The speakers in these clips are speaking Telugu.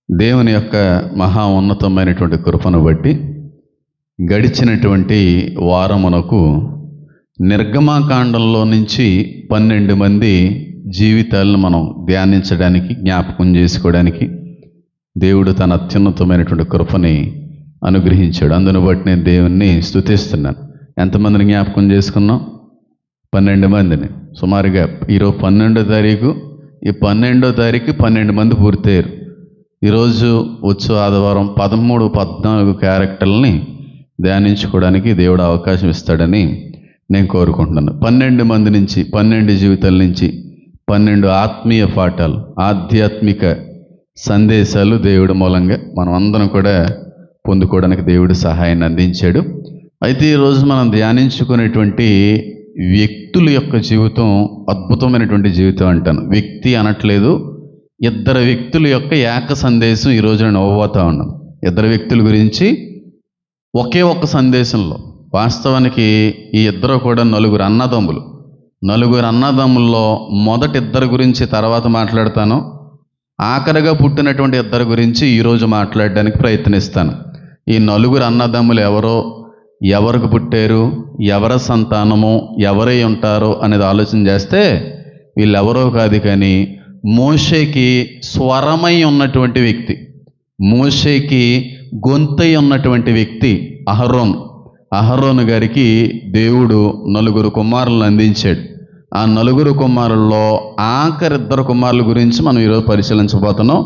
దేవుని యొక్క మహా ఉన్నతమైనటువంటి కృపను బట్టి గడిచినటువంటి వారమునకు నిర్గమాకాండంలో నుంచి 12 మంది జీవితాలను మనం ధ్యానించడానికి, జ్ఞాపకం చేసుకోవడానికి దేవుడు తన అత్యున్నతమైనటువంటి కృపని అనుగ్రహించాడు. అందును బట్టి నేను దేవుణ్ణి స్తుతిస్తున్నాను. ఎంతమందిని జ్ఞాపకం చేసుకున్నాం? 12 మందిని. సుమారుగా ఈరోజు 12వ తారీఖు. ఈ 12వ తారీఖు 12 మంది పూర్తయ్యారు. ఈరోజు వచ్చు ఆదివారం 13, 14 క్యారెక్టర్లని ధ్యానించుకోవడానికి దేవుడు అవకాశం ఇస్తాడని నేను కోరుకుంటున్నాను. 12 మంది నుంచి, 12 జీవితాల నుంచి 12 ఆత్మీయ పాఠాలు, ఆధ్యాత్మిక సందేశాలు దేవుడి మూలంగా మనం అందరం కూడా పొందుకోవడానికి దేవుడు సహాయాన్ని అందించాడు. అయితే ఈరోజు మనం ధ్యానించుకునేటువంటి వ్యక్తుల యొక్క జీవితం అద్భుతమైనటువంటి జీవితం అంటాను. వ్యక్తి అనట్లేదు, ఇద్దరు వ్యక్తుల యొక్క ఏక సందేశం ఈరోజు నేను ఇవ్వబోతా ఉన్నాను. ఇద్దరు వ్యక్తుల గురించి ఒకే ఒక్క సందేశంలో. వాస్తవానికి ఈ ఇద్దరు కూడా నలుగురు అన్నదమ్ముల్లో మొదటి ఇద్దరు గురించి తర్వాత మాట్లాడతాను. ఆఖరిగా పుట్టినటువంటి ఇద్దరు గురించి ఈరోజు మాట్లాడడానికి ప్రయత్నిస్తాను. ఈ నలుగురు అన్నదమ్ములు ఎవరో, ఎవరికి పుట్టారు, ఎవరి సంతానము, ఎవరై ఉంటారో అనేది ఆలోచన చేస్తే వీళ్ళెవరో కాదు, కానీ మోషేకి స్వరమై ఉన్నటువంటి వ్యక్తి, మోషేకి గొంతై ఉన్నటువంటి వ్యక్తి అహరోను గారికి దేవుడు 9 కుమారులను అందించాడు. ఆ 9 కుమారుల్లో ఆఖరి 2 కుమారుల గురించి మనం ఈరోజు పరిశీలించబోతున్నాం.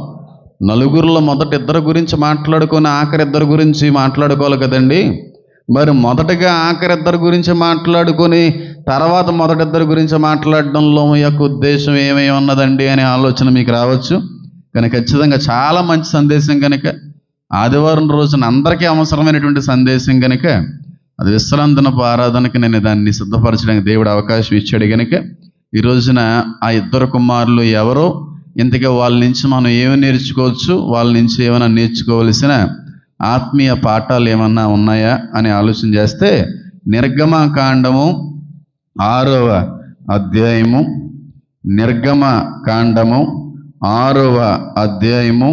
9లో మొదటి 2 గురించి మాట్లాడుకొని ఆఖరి 2 గురించి మాట్లాడుకోవాలి కదండి. మరి మొదటగా ఆఖరి 2 గురించి మాట్లాడుకొని తర్వాత మొదటి 2 గురించి మాట్లాడడంలో మీ యొక్క ఉద్దేశం ఏమై ఉన్నదండి అనే ఆలోచన మీకు రావచ్చు. కానీ ఖచ్చితంగా చాలా మంచి సందేశం కనుక, ఆదివారం రోజున అందరికీ అవసరమైనటువంటి సందేశం కనుక, అది విశ్రాంతినపు ఆరాధనకి నేను దాన్ని సిద్ధపరచడానికి దేవుడు అవకాశం ఇచ్చాడు కనుక ఈ రోజున ఆ 2 కుమారులు ఎవరో, ఇంతకీ వాళ్ళ నుంచి మనం ఏమి నేర్చుకోవచ్చు, వాళ్ళ నుంచి ఏమైనా నేర్చుకోవలసిన ఆత్మీయ పాఠాలు ఏమన్నా ఉన్నాయా అని ఆలోచన చేస్తే, నిర్గమకాండము 6వ అధ్యాయము, నిర్గమకాండము 6వ అధ్యాయము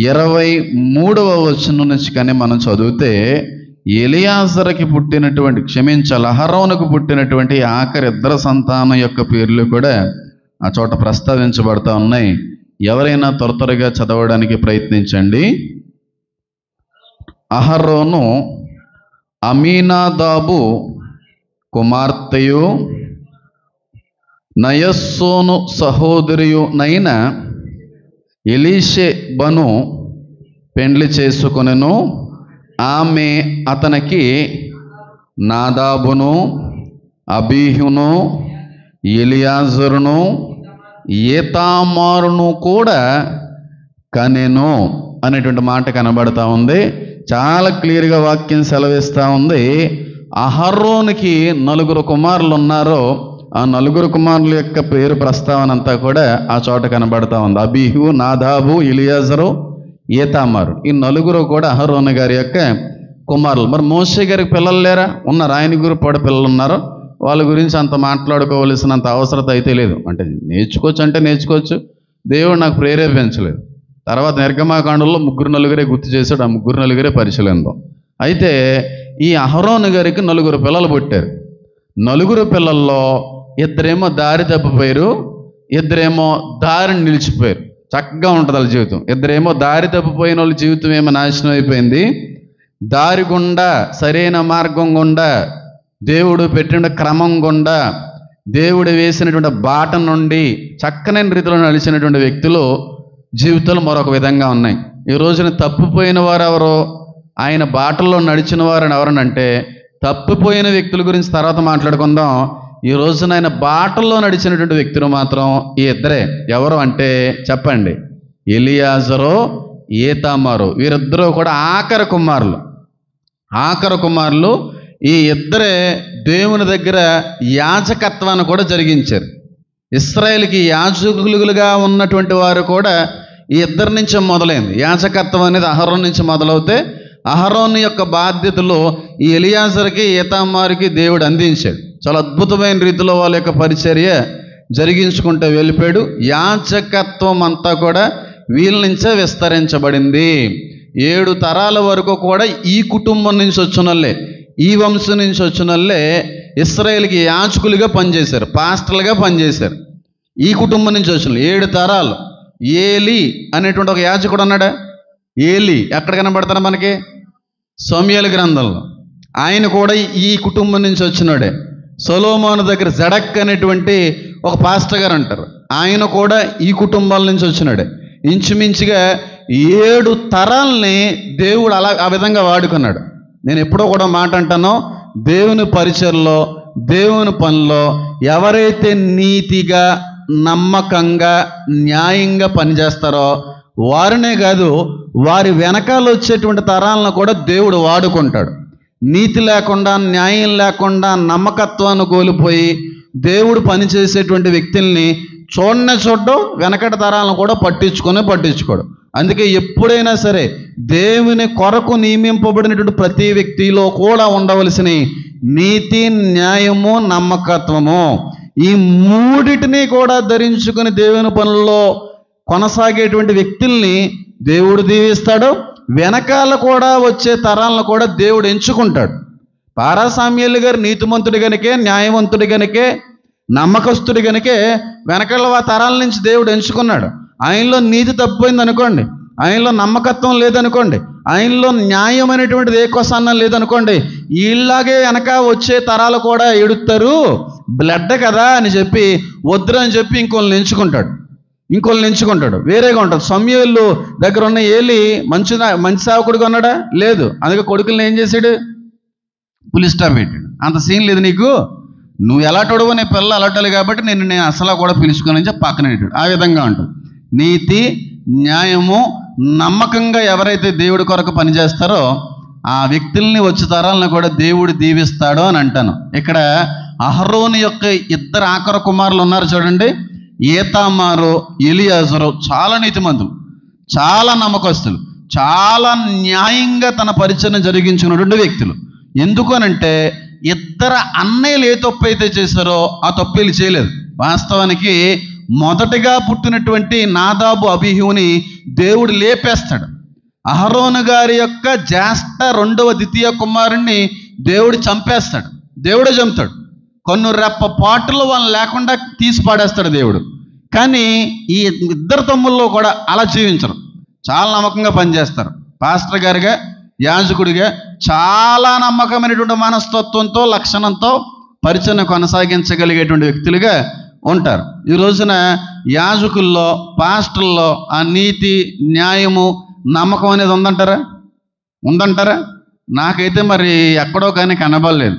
23వ వచనం నుంచి కానీ మనం చదివితే, ఎలియాజరుకి పుట్టినటువంటి అహరోనుకు పుట్టినటువంటి ఆఖరి 2 సంతానం యొక్క పేర్లు కూడా ఆ చోట ప్రస్తావించబడతా ఉన్నాయి. ఎవరైనా త్వరగా చదవడానికి ప్రయత్నించండి. అహరోను అమీనాదాబు కుమార్తెయు నయస్సోను సహోదరియు ఎలీషెబను పెండ్లి చేసుకొనెను. ఆమె అతనికి నాదాబును, అబీహును, ఎలియాజరును, ఈతామారును కూడా కనెను అనేటువంటి మాట కనబడతా ఉంది. చాలా క్లియర్గా వాక్యం సెలవిస్తూ ఉంది. అహరోనుకి 9 కుమారులు ఉన్నారో ఆ 9 కుమారుల యొక్క పేరు ప్రస్తావన అంతా కూడా ఆ చోట కనబడతా ఉంది. అబీహు, నాదాబు, ఎలియాజరు, ఈతామారు, ఈ 9 కూడా అహరోను గారి యొక్క కుమారులు. మరి మోషే గారికి పిల్లలు లేరా? ఉన్నారు. ఆయన గురు కూడా పిల్లలు ఉన్నారు. వాళ్ళ గురించి అంత మాట్లాడుకోవలసినంత అవసరత అయితే లేదు. అంటే నేర్చుకోవచ్చు. దేవుడు నాకు ప్రేరేపించలేదు. తర్వాత నిర్గమకాండంలో 3 గుర్తు చేశాడు. ఆ 3 పరిశీలిద్దాం. అయితే ఈ అహరోను గారికి 9 పిల్లలు పుట్టారు. 9 పిల్లల్లో 2 దారి తప్పిపోయారు, 2 దారిని నిలిచిపోయారు. చక్కగా ఉంటుంది వాళ్ళ జీవితం. 2 దారి తప్పిపోయిన వాళ్ళ జీవితం ఏమో నాశనం అయిపోయింది. దారి గుండా, సరైన మార్గం గుండా, దేవుడు పెట్టిన క్రమం గుండా, దేవుడు వేసినటువంటి బాట నుండి చక్కనైన రీతిలో నడిచినటువంటి వ్యక్తులు జీవితాలు మరొక విధంగా ఉన్నాయి. ఈ రోజున తప్పిపోయిన వారు ఎవరో, ఆయన బాటల్లో నడిచిన వారు ఎవరనంటే, తప్పిపోయిన వ్యక్తుల గురించి తర్వాత మాట్లాడుకుందాం. ఈ రోజున ఆయన బాటల్లో నడిచినటువంటి వ్యక్తులు మాత్రం ఈ 2. ఎవరు అంటే చెప్పండి? ఎలియాజరు, ఈతామారు. వీరిద్దరూ కూడా ఆఖరి కుమారులు. ఈ 2 దేవుని దగ్గర యాజకత్వాన్ని కూడా జరిగించారు. ఇశ్రాయేలుకి యాజకులుగా ఉన్నటువంటి వారు కూడా ఈ 2 నుంచి మొదలైంది. యాజకత్వం అనేది అహరోను నుంచి మొదలవుతే, అహరోను యొక్క బాధ్యతలు ఈ ఎలియాజరుకి, ఈతామారుకి దేవుడు అందించాడు. చాలా అద్భుతమైన రీతిలో వాళ్ళ యొక్క పరిచర్య జరిగించుకుంటూ వెళ్ళిపోయాడు. యాజకత్వం అంతా కూడా వీళ్ళ నుంచే విస్తరించబడింది. 7 తరాల వరకు కూడా ఈ కుటుంబం నుంచి వచ్చిన వాళ్ళే, ఈ వంశం నుంచి వచ్చిన వాళ్ళే ఇశ్రాయేలుకి యాజకులుగా పనిచేశారు, పాస్టర్లుగా పనిచేశారు. ఈ కుటుంబం నుంచి వచ్చిన 7 తరాలు. ఏలి అనేటువంటి ఒక యాజకుడు ఉన్నాడా? ఏలి ఎక్కడ కనబడతాడు మనకి? సమూయేలు గ్రంథంలో. ఆయన కూడా ఈ కుటుంబం నుంచి వచ్చినాడే. సొలొమోను దగ్గర జడక్ అనేటువంటి ఒక పాస్టర్ గారు అంటారు, ఆయన కూడా ఈ కుటుంబాల నుంచి వచ్చినాడే. ఇంచుమించుగా 7 తరాలని దేవుడు ఆ విధంగా వాడుకున్నాడు. నేను ఎప్పుడో కూడా మాట అంటానో, దేవుని పరిచర్లో, దేవుని పనిలో ఎవరైతే నీతిగా, నమ్మకంగా, న్యాయంగా పనిచేస్తారో వారినే కాదు, వారి వెనకాల వచ్చేటువంటి తరాలను కూడా దేవుడు వాడుకుంటాడు. నీతి లేకుండా, న్యాయం లేకుండా, నమ్మకత్వాన్ని కోల్పోయి దేవుడు పనిచేసేటువంటి వ్యక్తుల్ని చూడడం, వెనకటి తరాలను కూడా పట్టించుకోడు. అందుకే ఎప్పుడైనా సరే దేవుని కొరకు నియమింపబడినటువంటి ప్రతి వ్యక్తిలో కూడా ఉండవలసిన నీతి, న్యాయము, నమ్మకత్వము, ఈ మూడిటిని కూడా ధరించుకుని దేవుని పనుల్లో కొనసాగేటువంటి వ్యక్తుల్ని దేవుడు దీవిస్తాడు. వెనకాల కూడా వచ్చే తరాలను కూడా దేవుడు ఎంచుకుంటాడు. పారా సామ్యూయేలు గారు నీతిమంతుడి గనుకే, న్యాయవంతుడి గనుకే, నమ్మకస్తుడి గనుకే వెనకాల ఆ తరాల నుంచి దేవుడు ఎంచుకున్నాడు. ఆయనలో నీతి తప్పిపోయింది అనుకోండి, ఆయనలో నమ్మకత్వం లేదనుకోండి, ఆయనలో న్యాయం అనేటువంటిది ఏ కొసన్నా లేదనుకోండి, వీళ్ళలాగే వెనక వచ్చే తరాలు కూడా ఎడుతారు, బ్లడ్ కదా అని చెప్పి వద్దురు అని చెప్పి ఇంకొల్ని ఎంచుకుంటాడు. వేరేగా ఉంటాడు. సమూయేలు దగ్గర ఉన్న ఏలి మంచి సేవకుడిగా ఉన్నాడా? లేదు. అందుకే కొడుకుల్ని ఏం చేశాడు? పులి స్టాప్ పెట్టాడు. అంత సీన్ లేదు నీకు, నువ్వు ఎలాటోడవో నీ పిల్లలు అలాటాలి కాబట్టి నేను అసలు కూడా పిలుచుకోనని చెప్పి పక్కన పెట్టాడు. ఆ విధంగా ఉంటుంది. నీతి, న్యాయము, నమ్మకంగా ఎవరైతే దేవుడి కొరకు పనిచేస్తారో ఆ వ్యక్తుల్ని వచ్చే తరాలను కూడా దేవుడు దీవిస్తాడో అని అంటాను. ఇక్కడ అహరోను యొక్క 2 ఆఖరి కుమారులు ఉన్నారు చూడండి, ఏతామారు, ఎలియాజరు. చాలా నీతిమంతులు, చాలా నమ్మకస్తులు, చాలా న్యాయంగా తన పరిచయం జరిగించుకున్నటువంటి వ్యక్తులు. ఎందుకు అనంటే 2 అన్నయ్యలు ఏ తప్పు అయితే చేశారో ఆ తప్పు వీళ్ళు చేయలేదు. వాస్తవానికి మొదటగా పుట్టినటువంటి నాదాబు, అబీహుని దేవుడు లేపేస్తాడు. అహరోను గారి యొక్క జ్యేష్ఠ 2వ ద్వితీయ కుమారుణ్ణి దేవుడు చంపేస్తాడు. దేవుడే చంపుతాడు. కొన్ని రెప్ప పాటలు వాళ్ళని లేకుండా తీసి పాడేస్తాడు దేవుడు. కానీ ఈ 2 తమ్ముల్లో కూడా అలా జీవించరు. చాలా నమ్మకంగా పనిచేస్తారు. పాస్టర్ గారిగా, యాజకుడిగా చాలా నమ్మకమైనటువంటి మనస్తత్వంతో, లక్షణంతో పరిచయం కొనసాగించగలిగేటువంటి వ్యక్తులుగా ఉంటారు. ఈ రోజున యాజకుల్లో, పాస్టర్లో ఆ నీతి, న్యాయము, నమ్మకం అనేది ఉందంటారా? నాకైతే మరి ఎక్కడో కానీ కనబడలేదు.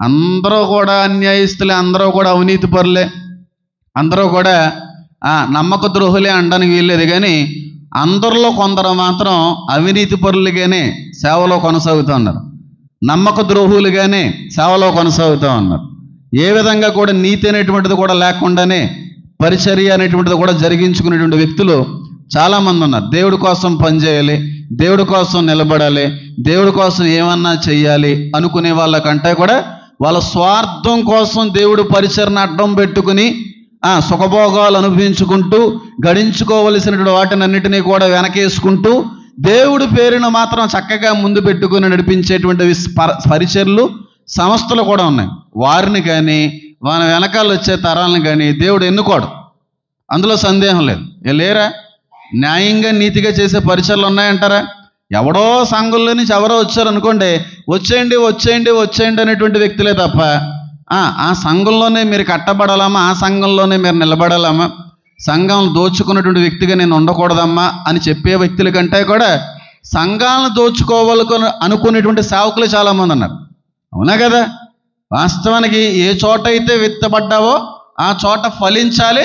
అందరూ కూడా అన్యాయస్తులే, అందరూ కూడా అవినీతి పరులే, అందరూ కూడా నమ్మక ద్రోహులే అనడానికి వీల్లేదు. కానీ అందరిలో కొందరు మాత్రం అవినీతి పరులుగానే సేవలో కొనసాగుతూ ఉన్నారు, నమ్మక ద్రోహులుగానే సేవలో కొనసాగుతూ ఉన్నారు. ఏ విధంగా కూడా నీతి అనేటువంటిది కూడా లేకుండానే పరిచర్య అనేటువంటిది కూడా జరిగించుకునేటువంటి వ్యక్తులు చాలామంది ఉన్నారు. దేవుడి కోసం పనిచేయాలి, దేవుడి కోసం నిలబడాలి, దేవుడి కోసం ఏమన్నా చెయ్యాలి అనుకునే వాళ్ళకంటే కూడా వాళ్ళ స్వార్థం కోసం దేవుడు పరిచర్ని అడ్డం పెట్టుకుని సుఖభోగాలు అనుభవించుకుంటూ గడించుకోవలసినటువంటి వాటిని అన్నిటినీ కూడా వెనకేసుకుంటూ దేవుడి పేరును మాత్రం చక్కగా ముందు పెట్టుకుని నడిపించేటువంటి పరిచర్లు, సంస్థలు కూడా ఉన్నాయి. వారిని కానీ వాళ్ళ వెనకాల వచ్చే తరాలను కానీ దేవుడు ఎన్నుకోడు, అందులో సందేహం లేదు. లేరా? న్యాయంగా, నీతిగా చేసే పరిచర్లు ఉన్నాయంటారా? ఎవడో సంఘంలో నుంచి ఎవరో వచ్చారనుకోండి, వచ్చేయండి అనేటువంటి వ్యక్తులే తప్ప ఆ సంఘంలోనే మీరు కట్టబడాలమ్మా, ఆ సంఘంలోనే మీరు నిలబడాలమ్మా, సంఘం దోచుకున్నటువంటి వ్యక్తిగా నేను ఉండకూడదమ్మా అని చెప్పే వ్యక్తుల కంటే కూడా సంఘాలను దోచుకోవాలని అనుకునేటువంటి సేవకులు చాలామంది ఉన్నారు. అవునా కదా? వాస్తవానికి ఏ చోట అయితే విత్తబడ్డావో ఆ చోట ఫలించాలి.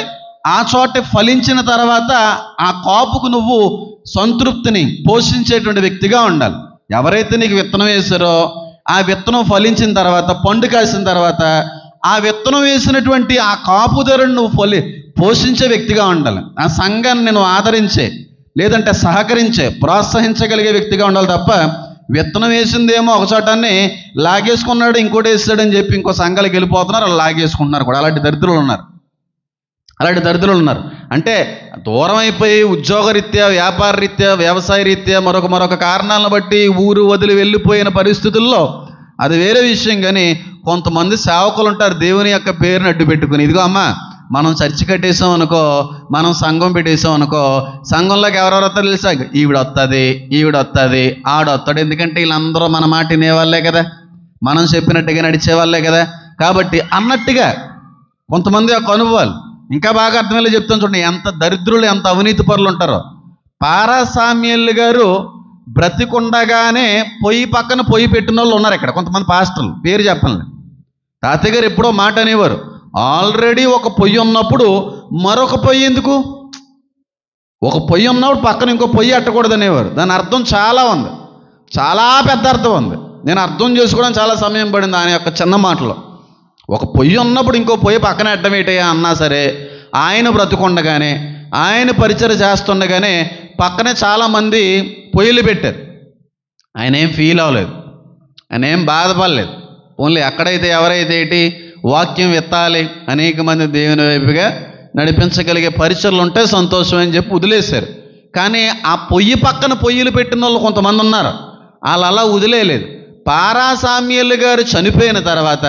ఆ చోట ఫలించిన తర్వాత ఆ కాపుకు నువ్వు సంతృప్తిని పోషించేటువంటి వ్యక్తిగా ఉండాలి. ఎవరైతే నీకు విత్తనం వేశారో ఆ విత్తనం ఫలించిన తర్వాత, పండు కాసిన తర్వాత ఆ విత్తనం వేసినటువంటి ఆ కాపు ధరను నువ్వు పోషించే వ్యక్తిగా ఉండాలి. ఆ సంఘాన్ని నేను ఆదరించే, లేదంటే సహకరించే, ప్రోత్సహించగలిగే వ్యక్తిగా ఉండాలి తప్ప విత్తనం వేసిందేమో ఒక చోటాన్ని లాగేసుకున్నాడు, ఇంకోటి వేసాడని చెప్పి ఇంకో సంఘాలకు వెళ్ళిపోతున్నారు, అలా లాగేసుకుంటున్నారు కూడా. అలాంటి దరిద్రులు ఉన్నారు. అలాంటి దరిద్రులు ఉన్నారు. అంటే దూరం అయిపోయి ఉద్యోగరీత్యా, వ్యాపార రీత్యా, వ్యవసాయ రీత్యా మరొక కారణాలను బట్టి ఊరు వదిలి వెళ్ళిపోయిన పరిస్థితుల్లో అది వేరే విషయం. కానీ కొంతమంది సేవకులు ఉంటారు దేవుని యొక్క పేరుని అడ్డు పెట్టుకుని, ఇదిగో అమ్మ మనం చర్చి కట్టేసాం అనుకో, మనం సంఘం పెట్టేసాం అనుకో, సంఘంలోకి ఎవరెవరు వస్తారు తెలుసా? ఈవిడ వస్తుంది ఆడొస్తాడు. ఎందుకంటే వీళ్ళందరూ మన మాట వినేవాళ్ళే కదా, మనం చెప్పినట్టుగా నడిచేవాళ్ళే కదా. కాబట్టి అన్నట్టుగా కొంతమంది యొక్క అనుభవాలు ఇంకా బాగా అర్థమయ్యేలా చెప్తాను చూడండి, ఎంత దరిద్రులు, ఎంత అవినీతి పరులు ఉంటారో. పారాసామ్యులు గారు బ్రతికుండగానే పొయ్యి పక్కన పొయ్యి పెట్టిన వాళ్ళు ఉన్నారు ఇక్కడ, కొంతమంది పాస్టర్లు, పేరు చెప్పండి. తాతయ్య గారు ఎప్పుడో మాట అనేవారు, ఆల్రెడీ ఒక పొయ్యి ఉన్నప్పుడు మరొక పొయ్యి ఎందుకు? ఒక పొయ్యి ఉన్నప్పుడు పక్కన ఇంకో పొయ్యి అట్టకూడదు అనేవారు. దాని అర్థం చాలా ఉంది, చాలా పెద్ద అర్థం ఉంది. నేను అర్థం చేసుకోవడం చాలా సమయం పడింది ఆయన యొక్క చిన్న మాటలో. ఒక పొయ్యి ఉన్నప్పుడు ఇంకో పొయ్యి పక్కన అడ్డమేటయ్యా అన్నా సరే, ఆయన బ్రతుకుండగానే, ఆయన పరిచయం చేస్తుండగానే పక్కనే చాలామంది పొయ్యిలు పెట్టారు. ఆయన ఏం ఫీల్ అవ్వలేదు, ఆయన ఏం బాధపడలేదు. ఓన్లీ ఎక్కడైతే ఎవరైతే ఏంటి వాక్యం ఎత్తాలి, అనేక మంది దేవుని వైపుగా నడిపించగలిగే పరిచయలు ఉంటే సంతోషం అని చెప్పి వదిలేశారు. కానీ ఆ పొయ్యి పక్కన పొయ్యిలు పెట్టిన వాళ్ళు కొంతమంది ఉన్నారు, వాళ్ళు అలా వదిలేయలేదు. పారాసామ్యులు గారు చనిపోయిన తర్వాత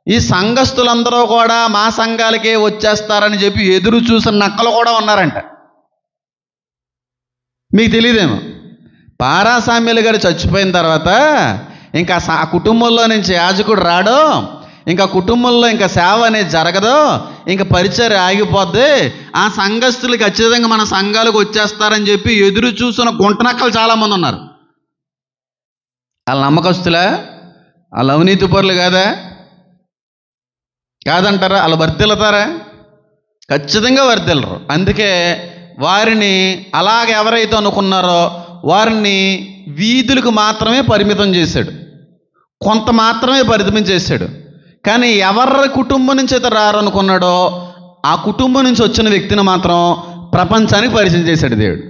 ఈ సంఘస్థులందరూ కూడా మా సంఘాలకే వచ్చేస్తారని చెప్పి ఎదురు చూసిన నక్కలు కూడా ఉన్నారంట. మీకు తెలియదేమో, పారాసామ్యులు గారు చచ్చిపోయిన తర్వాత ఇంకా ఆ కుటుంబంలో నుంచి యాజకుడు రాడు, ఇంకా కుటుంబంలో ఇంకా సేవ అనేది జరగదు, ఇంకా పరిచర్య ఆగిపోద్ది, ఆ సంఘస్థులు ఖచ్చితంగా మన సంఘాలకు వచ్చేస్తారని చెప్పి ఎదురు చూసిన గుంటనక్కలు చాలామంది ఉన్నారు. వాళ్ళ నమ్మకస్తులా? వాళ్ళ అవినీతి పరులు కాదంటారా? వాళ్ళు వర్ధిల్లుతారా? ఖచ్చితంగా వర్ధిల్లరు. అందుకే వారిని అలాగ ఎవరైతే అనుకున్నారో వారిని వీధులకు మాత్రమే పరిమితం చేశాడు, కొంత మాత్రమే పరిమితం చేశాడు. కానీ ఎవరి కుటుంబం నుంచి అయితే రారనుకున్నాడో ఆ కుటుంబం నుంచి వచ్చిన వ్యక్తిని మాత్రం ప్రపంచానికి పరిచయం చేశాడు దేవుడు.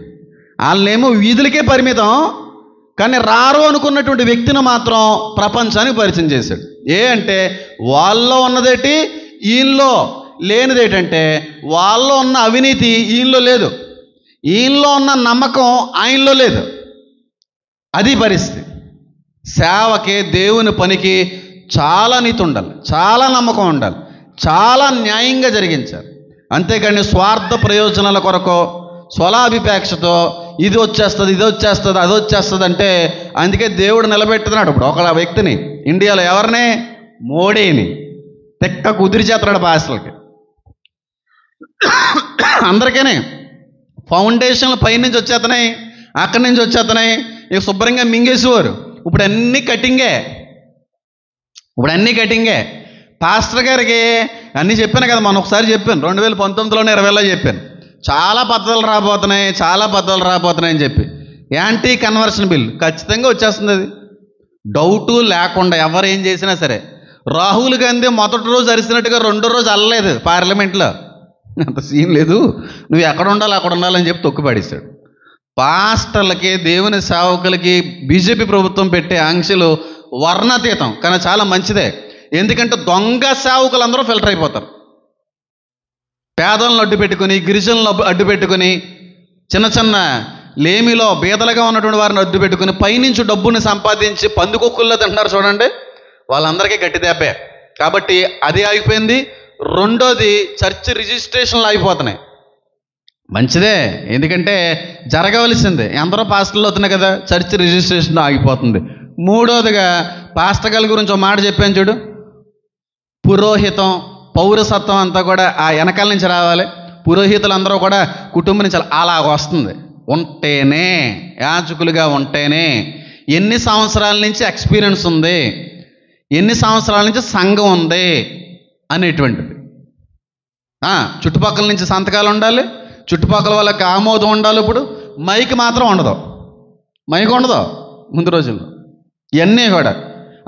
వాళ్ళేమో వీధులకే పరిమితం, కానీ రారు అనుకున్నటువంటి వ్యక్తిని మాత్రం ప్రపంచానికి పరిచయం చేశాడు. అంటే వాళ్ళలో ఉన్నదేటి ఈయనలో లేనిదేటంటే, వాళ్ళలో ఉన్న అవినీతి ఈయనలో లేదు, ఈయనలో ఉన్న నమ్మకం ఆయనలో లేదు. అది పరిస్థితి. సేవకి, దేవుని పనికి చాలా నీతి ఉండాలి, చాలా నమ్మకం ఉండాలి, చాలా న్యాయంగా జరిగించాలి. అంతేకాని స్వార్థ ప్రయోజనాల కొరకు, స్వలాభిపేక్షతో ఇది వచ్చేస్తుంది, అది వచ్చేస్తుంది అంటే, అందుకే దేవుడు నిలబెట్టుతున్నాడు ఇప్పుడు ఒక వ్యక్తిని ఇండియాలో. ఎవరిని? మోడీని. తెక్క కుదిరి చేస్తున్నాడు భాషలకి అందరికీ. ఫౌండేషన్లు పైనుంచి వచ్చేస్తున్నాయి, అక్కడి నుంచి వచ్చేస్తున్నాయి, ఇక శుభ్రంగా మింగేసేవారు. ఇప్పుడు అన్నీ కటింగే. పాస్టర్ గారికి అన్నీ చెప్పాను కదా, మనం ఒకసారి చెప్పాను, 2019లోనే 20లో చెప్పాను, చాలా పద్ధతులు రాబోతున్నాయి అని చెప్పి. యాంటీ కన్వర్షన్ బిల్ ఖచ్చితంగా వచ్చేస్తుంది. అది డౌటు లేకుండా ఎవరు ఏం చేసినా సరే. రాహుల్ గాంధీ మొదటి రోజు అరిసినట్టుగా రెండో రోజు అల్లలేదు పార్లమెంట్లో, అంత సీన్ లేదు, నువ్వు ఎక్కడ ఉండాలి అక్కడ ఉండాలని చెప్పి తొక్కిపడేశాడు. పాస్టర్లకి, దేవుని సేవకులకి బీజేపీ ప్రభుత్వం పెట్టే ఆంక్షలు వర్ణాతీతం, కానీ చాలా మంచిదే. ఎందుకంటే దొంగ సేవకులందరూ ఫిల్టర్ అయిపోతారు. పేదలను అడ్డు పెట్టుకుని, గిరిజనులను అడ్డు పెట్టుకుని, చిన్న లేమిలో బీదలుగా ఉన్నటువంటి వారిని అడ్డు పెట్టుకుని పైనుంచి డబ్బుని సంపాదించి పందికొక్కుల్లో తింటున్నారు చూడండి, వాళ్ళందరికీ గట్టి దెబ్బే. కాబట్టి అది ఆగిపోయింది. రెండోది, చర్చ్ రిజిస్ట్రేషన్లు ఆగిపోతున్నాయి. మంచిదే, ఎందుకంటే జరగవలసిందే, ఎందరో పాస్టర్లు అవుతున్నాయి కదా, చర్చ్ రిజిస్ట్రేషన్ ఆగిపోతుంది. మూడోదిగా, పాస్టర్ల గురించి ఒక మాట చెప్పాను చూడు, పురోహితం, పౌరసత్వం అంతా కూడా ఆ వెనకాల నుంచి రావాలి. పురోహితులందరూ కూడా కుటుంబం నుంచి అలా వస్తుంది. ఉంటేనే, యాజకులుగా ఉంటేనే, ఎన్ని సంవత్సరాల నుంచి ఎక్స్పీరియన్స్ ఉంది, ఎన్ని సంవత్సరాల నుంచి సంఘం ఉంది అనేటువంటిది. చుట్టుపక్కల నుంచి సంతకాలు ఉండాలి, చుట్టుపక్కల వాళ్ళకి ఆమోదం ఉండాలి. ఇప్పుడు మైక్ మాత్రం ఉండదు, మైక్ ఉండదు ముందు రోజుల్లో, ఇవన్నీ కూడా.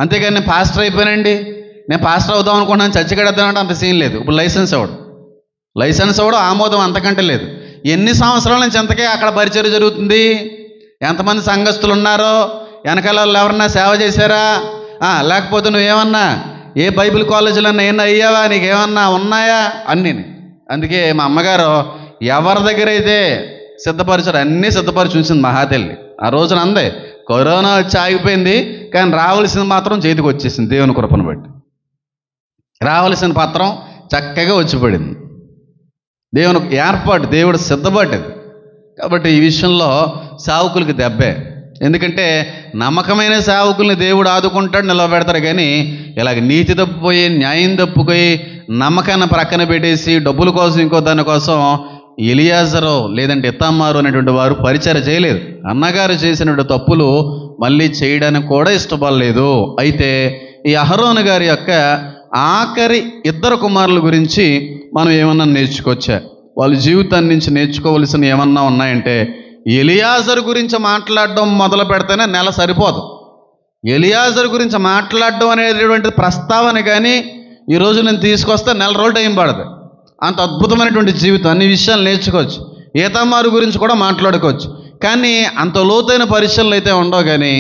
అంతేగాని నేను పాస్టర్ అయిపోయానండి, నేను పాస్టర్ అవుదాం అనుకున్నాను, చర్చి కడతానంటే అంత సీన్ లేదు. ఇప్పుడు లైసెన్స్ అవ్వడం ఆమోదం అంతకంటే లేదు. ఎన్ని సంవత్సరాల నుంచి ఎంతకే అక్కడ పరిచర్య జరుగుతుంది, ఎంతమంది సంఘస్థులు ఉన్నారో, వెనకాల వాళ్ళు ఎవరన్నా సేవ చేశారా, లేకపోతే నువ్వేమన్నా ఏ బైబిల్ కాలేజీలన్నా ఏమన్నా అయ్యావా, నీకేమన్నా ఉన్నాయా, అన్నీ అందుకే మా అమ్మగారు ఎవరి దగ్గర అయితే సిద్ధపరిచారు అన్నీ సిద్ధపరిచి ఉంచింది మహాతల్లి. ఆ రోజున అందే కరోనా వచ్చి ఆగిపోయింది, కానీ రావాల్సింది మాత్రం చేతికి వచ్చేసింది. దేవుని కృపను బట్టి రావాల్సిన పత్రం చక్కగా వచ్చి పడింది. దేవుని ఏర్పాటు, దేవుడు సిద్ధపడ్డది. కాబట్టి ఈ విషయంలో సేవకులకి దెబ్బే. ఎందుకంటే నమ్మకమైన సేవకుల్ని దేవుడు ఆదుకుంటాడు, నిలబెడతారు. కానీ ఇలాగ నీతి తప్పిపోయి, న్యాయం తప్పుపోయి, నమ్మకాన్ని ప్రక్కన పెట్టేసి డబ్బుల కోసం ఇంకో దానికోసం ఎలియాజరు లేదంటే ఇత్తామారు అనేటువంటి వారు పరిచర్య చేయలేదు. అన్నగారు చేసినటువంటి తప్పులు మళ్ళీ చేయడానికి కూడా ఇష్టపడలేదు. అయితే ఈ అహరోను గారి యొక్క ఆఖరి ఇద్దరు కుమారుల గురించి మనం ఏమన్నా నేర్చుకోవచ్చా? వాళ్ళ జీవితాన్ని నుంచి నేర్చుకోవలసిన ఏమన్నా ఉన్నాయంటే, ఎలియాజరు గురించి మాట్లాడడం మొదలు పెడితేనే నెల సరిపోదు. ఎలియాజరు గురించి మాట్లాడడం అనేటువంటి ప్రస్తావన కానీ ఈరోజు నేను తీసుకొస్తే నెల రోజులు టైం పడుతుంది. అంత అద్భుతమైనటువంటి జీవితం, అన్ని విషయాలు నేర్చుకోవచ్చు. ఈతామారు గురించి కూడా మాట్లాడుకోవచ్చు. కానీ అంత లోతైన పరిశీలనలు అయితే ఉండవు. కానీ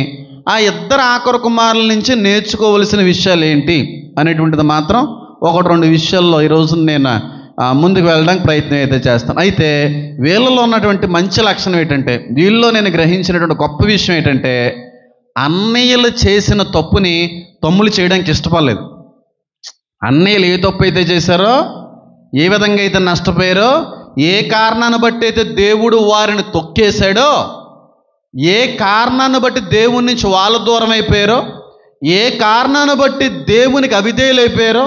ఆ ఇద్దరు ఆఖరి కుమారుల నుంచి నేర్చుకోవలసిన విషయాలు ఏంటి అనేటువంటిది మాత్రం ఒకటి రెండు విషయాల్లో ఈరోజు నేను ముందుకు వెళ్ళడానికి ప్రయత్నం అయితే చేస్తాను. అయితే వీళ్ళలో ఉన్నటువంటి మంచి లక్షణం ఏంటంటే, వీళ్ళలో నేను గ్రహించినటువంటి గొప్ప విషయం ఏంటంటే, అన్నయ్యలు చేసిన తప్పుని తమ్ముళ్ళు చేయడానికి ఇష్టపడలేదు. అన్నయ్యలు ఏ తప్పు అయితే చేశారో, ఏ విధంగా అయితే నష్టపోయారో, ఏ కారణాన్ని బట్టి అయితే దేవుడు వారిని తొక్కేశాడో, ఏ కారణాన్ని బట్టి దేవుని నుంచి వాళ్ళ దూరం అయిపోయారో, ఏ కారణాన్ని బట్టి దేవునికి అవిధేయులైపోయారో,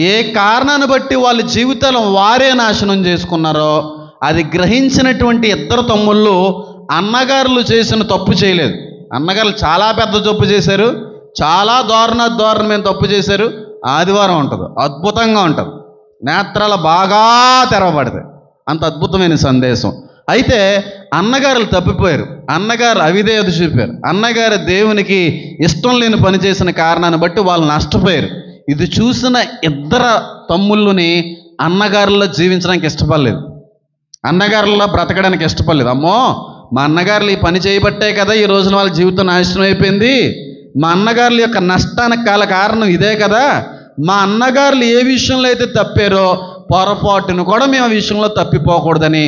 ఏ కారణాన్ని బట్టి వాళ్ళ జీవితాలను వారే నాశనం చేసుకున్నారో, అది గ్రహించినటువంటి ఇద్దరు తమ్ముళ్ళు అన్నగారులు చేసిన తప్పు చేయలేదు. అన్నగారులు చాలా పెద్ద తప్పు చేశారు, చాలా దారుణమైన తప్పు చేశారు. ఆదివారం ఉంటుంది, అద్భుతంగా ఉంటుంది, నేత్రాలు బాగా తెరవబడతాయి. అంత అద్భుతమైన సందేశం. అయితే అన్నగారులు తప్పిపోయారు, అన్నగారు అవిధేయత చూపారు, అన్నగారు దేవునికి ఇష్టం లేని పని చేసిన కారణాన్ని బట్టి వాళ్ళు నష్టపోయారు. ఇది చూసిన ఇద్దరు తమ్ముళ్ళని అన్నగారుల్లో జీవించడానికి ఇష్టపడలేదు, అన్నగారుల్లో బ్రతకడానికి ఇష్టపడలేదు. అమ్మో, మా అన్నగారులు ఈ పని చేయబట్టే కదా ఈ రోజున వాళ్ళ జీవితం నాశనం అయిపోయింది, మా అన్నగారుల యొక్క నష్టానికి కారణం ఇదే కదా, మా అన్నగారులు ఏ విషయంలో అయితే తప్పారో పొరపాటును కూడా మేము ఆ విషయంలో తప్పిపోకూడదని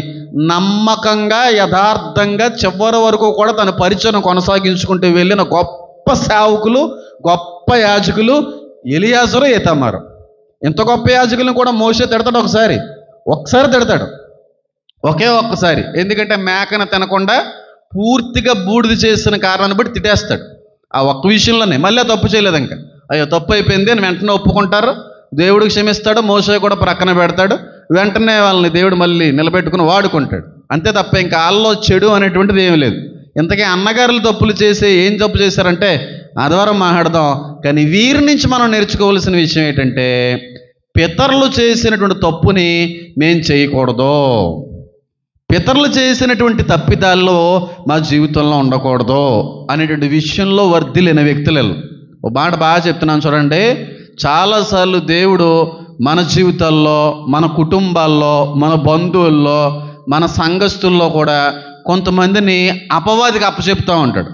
నమ్మకంగా యథార్థంగా చివరి వరకు కూడా తన పరిచయం కొనసాగించుకుంటూ వెళ్ళిన గొప్ప సేవకులు, గొప్ప యాజకులు ఎలియాజరు, ఈతామారు. ఇంత గొప్ప యాజకులను కూడా మోషే తిడతాడు. ఒక్కసారి తిడతాడు, ఒకే ఒక్కసారి. ఎందుకంటే మేకను తినకుండా పూర్తిగా బూడిద చేసిన కారణాన్ని బట్టి తిట్టేస్తాడు. ఆ ఒక్క విషయంలోనే మళ్ళీ తప్పు చేయలేదు. ఇంకా అయ్యో తప్పు అయిపోయింది అని వెంటనే ఒప్పుకుంటారు, దేవుడికి క్షమిస్తాడు, మోషే కూడా ప్రక్కన పెడతాడు. వెంటనే వాళ్ళని దేవుడు మళ్ళీ నిలబెట్టుకుని వాడుకుంటాడు. అంతే తప్ప ఇంకా వాళ్ళలో చెడు అనేటువంటిది ఏమీ లేదు. ఇంతకీ అన్నగారులు తప్పులు చేసి ఏం తప్పు చేశారంటే ఆదివారం మాట్లాడదాం. కానీ వీరి నుంచి మనం నేర్చుకోవాల్సిన విషయం ఏంటంటే, పితరులు చేసినటువంటి తప్పుని మేము చేయకూడదు, పితరులు చేసినటువంటి తప్పిదాల్లో మా జీవితంలో ఉండకూడదు అనేటువంటి విషయంలో వర్ధిల్లిన వ్యక్తులు. ఒక మాట బాగా చెప్తున్నాను చూడండి. చాలాసార్లు దేవుడు మన జీవితాల్లో, మన కుటుంబాల్లో, మన బంధువుల్లో, మన సంఘస్థుల్లో కూడా కొంతమందిని అపవాదికి అప్పచెప్తూ ఉంటాడు.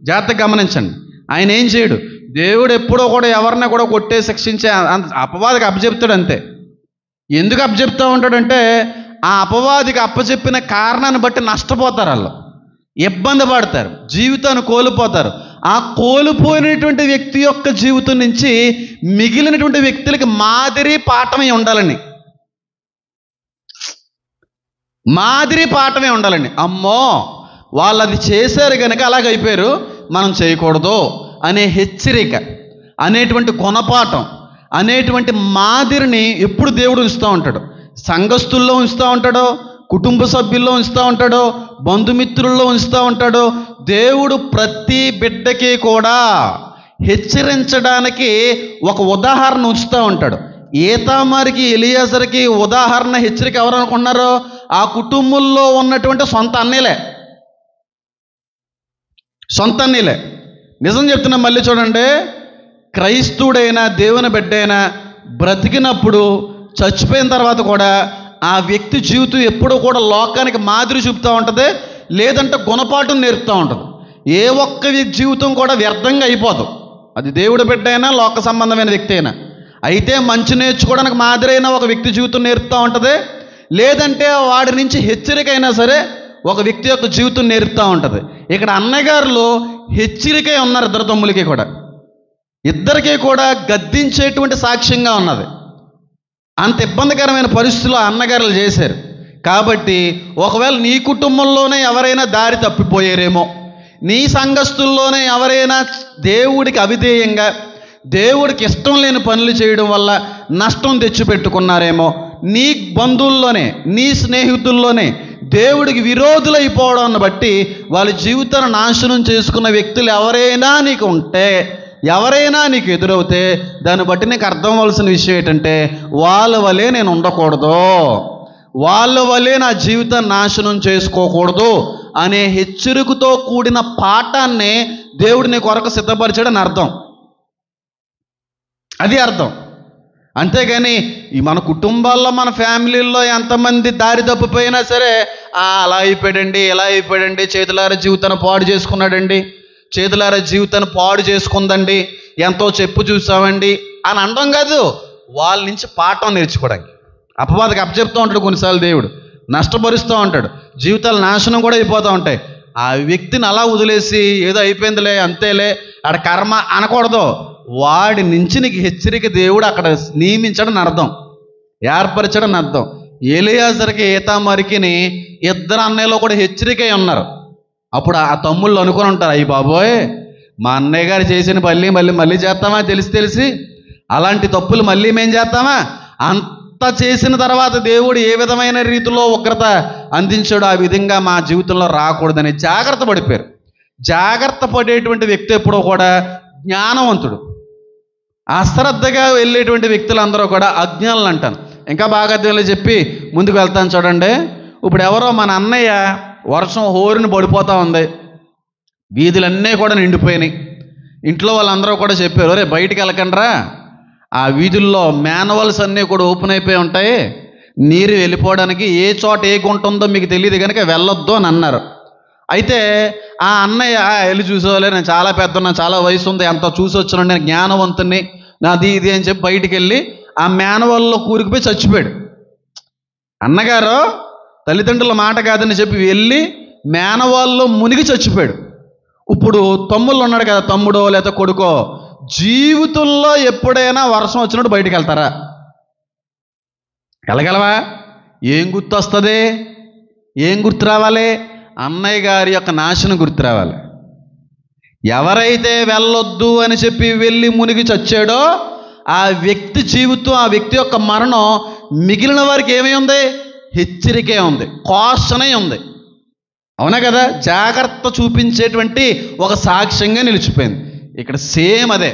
జాగ్రత్తగా గమనించండి. ఆయన ఏం చేయడు, దేవుడు ఎప్పుడో కూడా ఎవరిని కూడా కొట్టే శిక్షించే అపవాదికి అప్పచెప్తాడు అంతే. ఎందుకు అప్పచెప్తూ ఉంటాడంటే, ఆ అపవాదికి అప్పచెప్పిన కారణాన్ని బట్టి నష్టపోతారు, వాళ్ళు ఇబ్బంది పడతారు, జీవితాన్ని కోల్పోతారు. ఆ కోల్పోయినటువంటి వ్యక్తి యొక్క జీవితం నుంచి మిగిలినటువంటి వ్యక్తులకి మాదిరి పాఠమే ఉండాలని, అమ్మో వాళ్ళు అది చేశారు కనుక అలాగైపోయారు, మనం చేయకూడదు అనే హెచ్చరిక, అనేటువంటి గుణపాఠం, అనేటువంటి మాదిరిని ఎప్పుడు దేవుడు ఉంచుతూ ఉంటాడు. సంఘస్థుల్లో ఉంచుతూ ఉంటాడో, కుటుంబ సభ్యుల్లో ఉంచుతూ ఉంటాడో, బంధుమిత్రుల్లో ఉంచుతూ ఉంటాడో. దేవుడు ప్రతి బిడ్డకి కూడా హెచ్చరించడానికి ఒక ఉదాహరణ ఉంచుతూ ఉంటాడు. ఈతామారుకి, ఎలియాజరుకి ఉదాహరణ, హెచ్చరిక ఎవరు అనుకున్నారో? ఆ కుటుంబంలో ఉన్నటువంటి సొంత అన్నీలే. నిజం చెప్తున్నా, మళ్ళీ చూడండి. క్రైస్తవుడైనా దేవుని బిడ్డైనా బ్రతికినప్పుడు, చచ్చిపోయిన తర్వాత కూడా ఆ వ్యక్తి జీవితం ఎప్పుడూ కూడా లోకానికి మాదిరి చూపుతూ ఉంటుంది, లేదంటే గుణపాఠం నేర్పుతూ ఉంటుంది. ఏ ఒక్క జీవితం కూడా వ్యర్థంగా అయిపోదు. అది దేవుడి బిడ్డ అయినా, లోక సంబంధమైన వ్యక్తి అయినా. అయితే మంచి నేర్చుకోవడానికి మాదిరైన ఒక వ్యక్తి జీవితం నేర్పుతూ ఉంటుంది, లేదంటే వాడి నుంచి హెచ్చరిక అయినా సరే ఒక వ్యక్తి యొక్క జీవితం నేర్పుతూ ఉంటుంది. ఇక్కడ అన్నగారులు హెచ్చరికై ఉన్నారు, ఇద్దరు తమ్ములకి కూడా, ఇద్దరికీ కూడా గద్దించేటువంటి సాక్ష్యంగా ఉన్నది. అంత ఇబ్బందికరమైన పరిస్థితుల్లో అన్నగారులు చేశారు. కాబట్టి ఒకవేళ నీ కుటుంబంలోనే ఎవరైనా దారి తప్పిపోయారేమో, నీ సంఘస్థుల్లోనే ఎవరైనా దేవుడికి అవిధేయంగా దేవుడికి ఇష్టం లేని పనులు చేయడం వల్ల నష్టం తెచ్చిపెట్టుకున్నారేమో, నీ బంధువుల్లోనే నీ స్నేహితుల్లోనే దేవుడికి విరోధులైపోవడాన్ని బట్టి వాళ్ళ జీవితాన్ని నాశనం చేసుకున్న వ్యక్తులు ఎవరైనా నీకు ఉంటే, ఎవరైనా నీకు ఎదురవుతే, దాన్ని బట్టి నీకు అర్థం అవ్వాల్సిన విషయం ఏంటంటే, వాళ్ళ వలే నేను ఉండకూడదు, వాళ్ళ వలే నా జీవితాన్ని నాశనం చేసుకోకూడదు అనే హెచ్చరికతో కూడిన పాఠాన్ని దేవుడు నీ కొరకు సిద్ధపరిచాడని అర్థం. అది అర్థం. అంతేగాని ఈ మన కుటుంబాల్లో మన ఫ్యామిలీల్లో ఎంతమంది దారి తప్పిపోయినా సరే, అలా అయిపోయాడండి, ఇలా అయిపోయాడండి, చేతులారా జీవితాన్ని పాడు చేసుకున్నాడండి, చేతులారా జీవితాన్ని పాడు చేసుకుందండి, ఎంతో చెప్పు చూసామండి అని అనడం కాదు, వాళ్ళ నుంచి పాఠం నేర్చుకోవడానికి. అపవాదికి అప్పచెప్తూ ఉంటాడు కొన్నిసార్లు, దేవుడు నష్టపరుస్తూ ఉంటాడు, జీవితాలు నాశనం కూడా అయిపోతూ ఉంటాయి. ఆ వ్యక్తిని అలా వదిలేసి ఏదో అయిపోయిందిలే అంతేలే ఆడ కర్మ అనకూడదు. వాడి నుంచి నీకు హెచ్చరిక దేవుడు అక్కడ నియమించడని అర్థం, ఏర్పరచడని అర్థం. ఎలియాజరుకి ఏతామరికిని ఇద్దరు అన్నయ్యలో కూడా హెచ్చరిక ఉన్నారు. అప్పుడు ఆ తమ్ముళ్ళు అనుకుని ఉంటారు, అయ్యి బాబోయ్ మా అన్నయ్య గారు చేసిన మళ్ళీ చేస్తామా, తెలిసి అలాంటి తప్పులు మళ్ళీ మేము చేస్తామా? అంత చేసిన తర్వాత దేవుడు ఏ విధమైన రీతిలో ఉగ్రత అందించాడు, ఆ విధంగా మా జీవితంలో రాకూడదని జాగ్రత్త పడిపోయారు. జాగ్రత్త పడేటువంటి వ్యక్తి ఎప్పుడో కూడా జ్ఞానవంతుడు. అశ్రద్ధగా వెళ్ళేటువంటి వ్యక్తులందరూ కూడా అజ్ఞానులు అంటాను. ఇంకా బాగా అర్థంలో చెప్పి ముందుకు వెళ్తాను చూడండి. ఇప్పుడు ఎవరో మన అన్నయ్య వర్షం హోరుని పడిపోతూ ఉంది, వీధులన్నీ కూడా నిండిపోయినాయి. ఇంట్లో వాళ్ళందరూ కూడా చెప్పారు, రే బయటికి వెళ్ళకండ్రా, ఆ వీధుల్లో మ్యాన్వల్స్ అన్నీ కూడా ఓపెన్ అయిపోయి ఉంటాయి, నీరు వెళ్ళిపోవడానికి ఏ చోట ఏ గుంట ఉందో మీకు తెలియదు కనుక వెళ్ళొద్దు అని అన్నారు. అయితే ఆ అన్నయ్య వెళ్ళి చూసేవాళ్ళే, నేను చాలా పెద్దన్నా, చాలా వయసు ఉంది, అంత చూసి వచ్చిన నేను జ్ఞానవంతుని, నాది ఇది అని చెప్పి బయటికి వెళ్ళి ఆ మేనవాళ్ళలో కూరుకుపోయి చచ్చిపోయాడు. అన్నగారు తల్లిదండ్రుల మాట కాదని చెప్పి వెళ్ళి మేనవాళ్ళలో మునిగి చచ్చిపోయాడు. ఇప్పుడు తమ్ముళ్ళు ఉన్నాడు కదా, తమ్ముడో లేదా కొడుకో, జీవితంలో ఎప్పుడైనా వర్షం వచ్చినప్పుడు బయటికి వెళ్తారా? వెళ్ళగలవా? ఏం గుర్తు వస్తుంది? ఏం గుర్తు రావాలి? అన్నయ్య గారి యొక్క నాశనం గుర్తు రావాలి. ఎవరైతే వెళ్ళొద్దు అని చెప్పి వెళ్ళి మునిగి చచ్చాడో ఆ వ్యక్తి జీవితం, ఆ వ్యక్తి యొక్క మరణం మిగిలిన వారికి ఏమై ఉంది? హెచ్చరికే ఉంది, కాషనే ఉంది. అవునా కదా? జాగ్రత్త చూపించేటువంటి ఒక సాక్ష్యంగా నిలిచిపోయింది. ఇక్కడ సేమ్ అదే.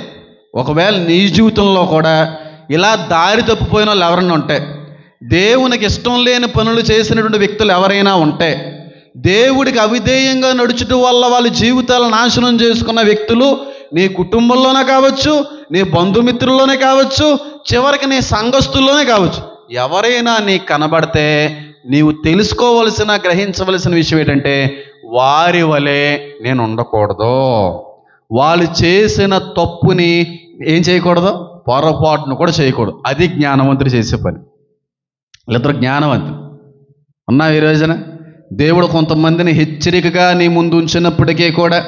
ఒకవేళ నీ జీవితంలో కూడా ఇలా దారి తప్పిపోయిన వాళ్ళు ఎవరైనా ఉంటే, దేవునికి ఇష్టం లేని పనులు చేసినటువంటి వ్యక్తులు ఎవరైనా ఉంటే, దేవుడికి అవిధేయంగా నడుచుట వల్ల వాళ్ళ జీవితాలను నాశనం చేసుకున్న వ్యక్తులు నీ కుటుంబంలోనే కావచ్చు, నీ బంధుమిత్రుల్లోనే కావచ్చు, చివరికి నీ సంఘస్థుల్లోనే కావచ్చు, ఎవరైనా నీకు కనబడితే నీవు తెలుసుకోవలసిన, గ్రహించవలసిన విషయం ఏంటంటే, వారి వలె నేను ఉండకూడదు, వాళ్ళు చేసిన తప్పుని ఏం చేయకూడదు, పొరపాటును కూడా చేయకూడదు. అది జ్ఞానవంతుడు చేసే పని. వీళ్ళిద్దరు జ్ఞానవంతులు ఉన్నావు ఈ రోజున. దేవుడు కొంతమందిని హెచ్చరికగా నీ ముందు ఉంచినప్పటికీ కూడా,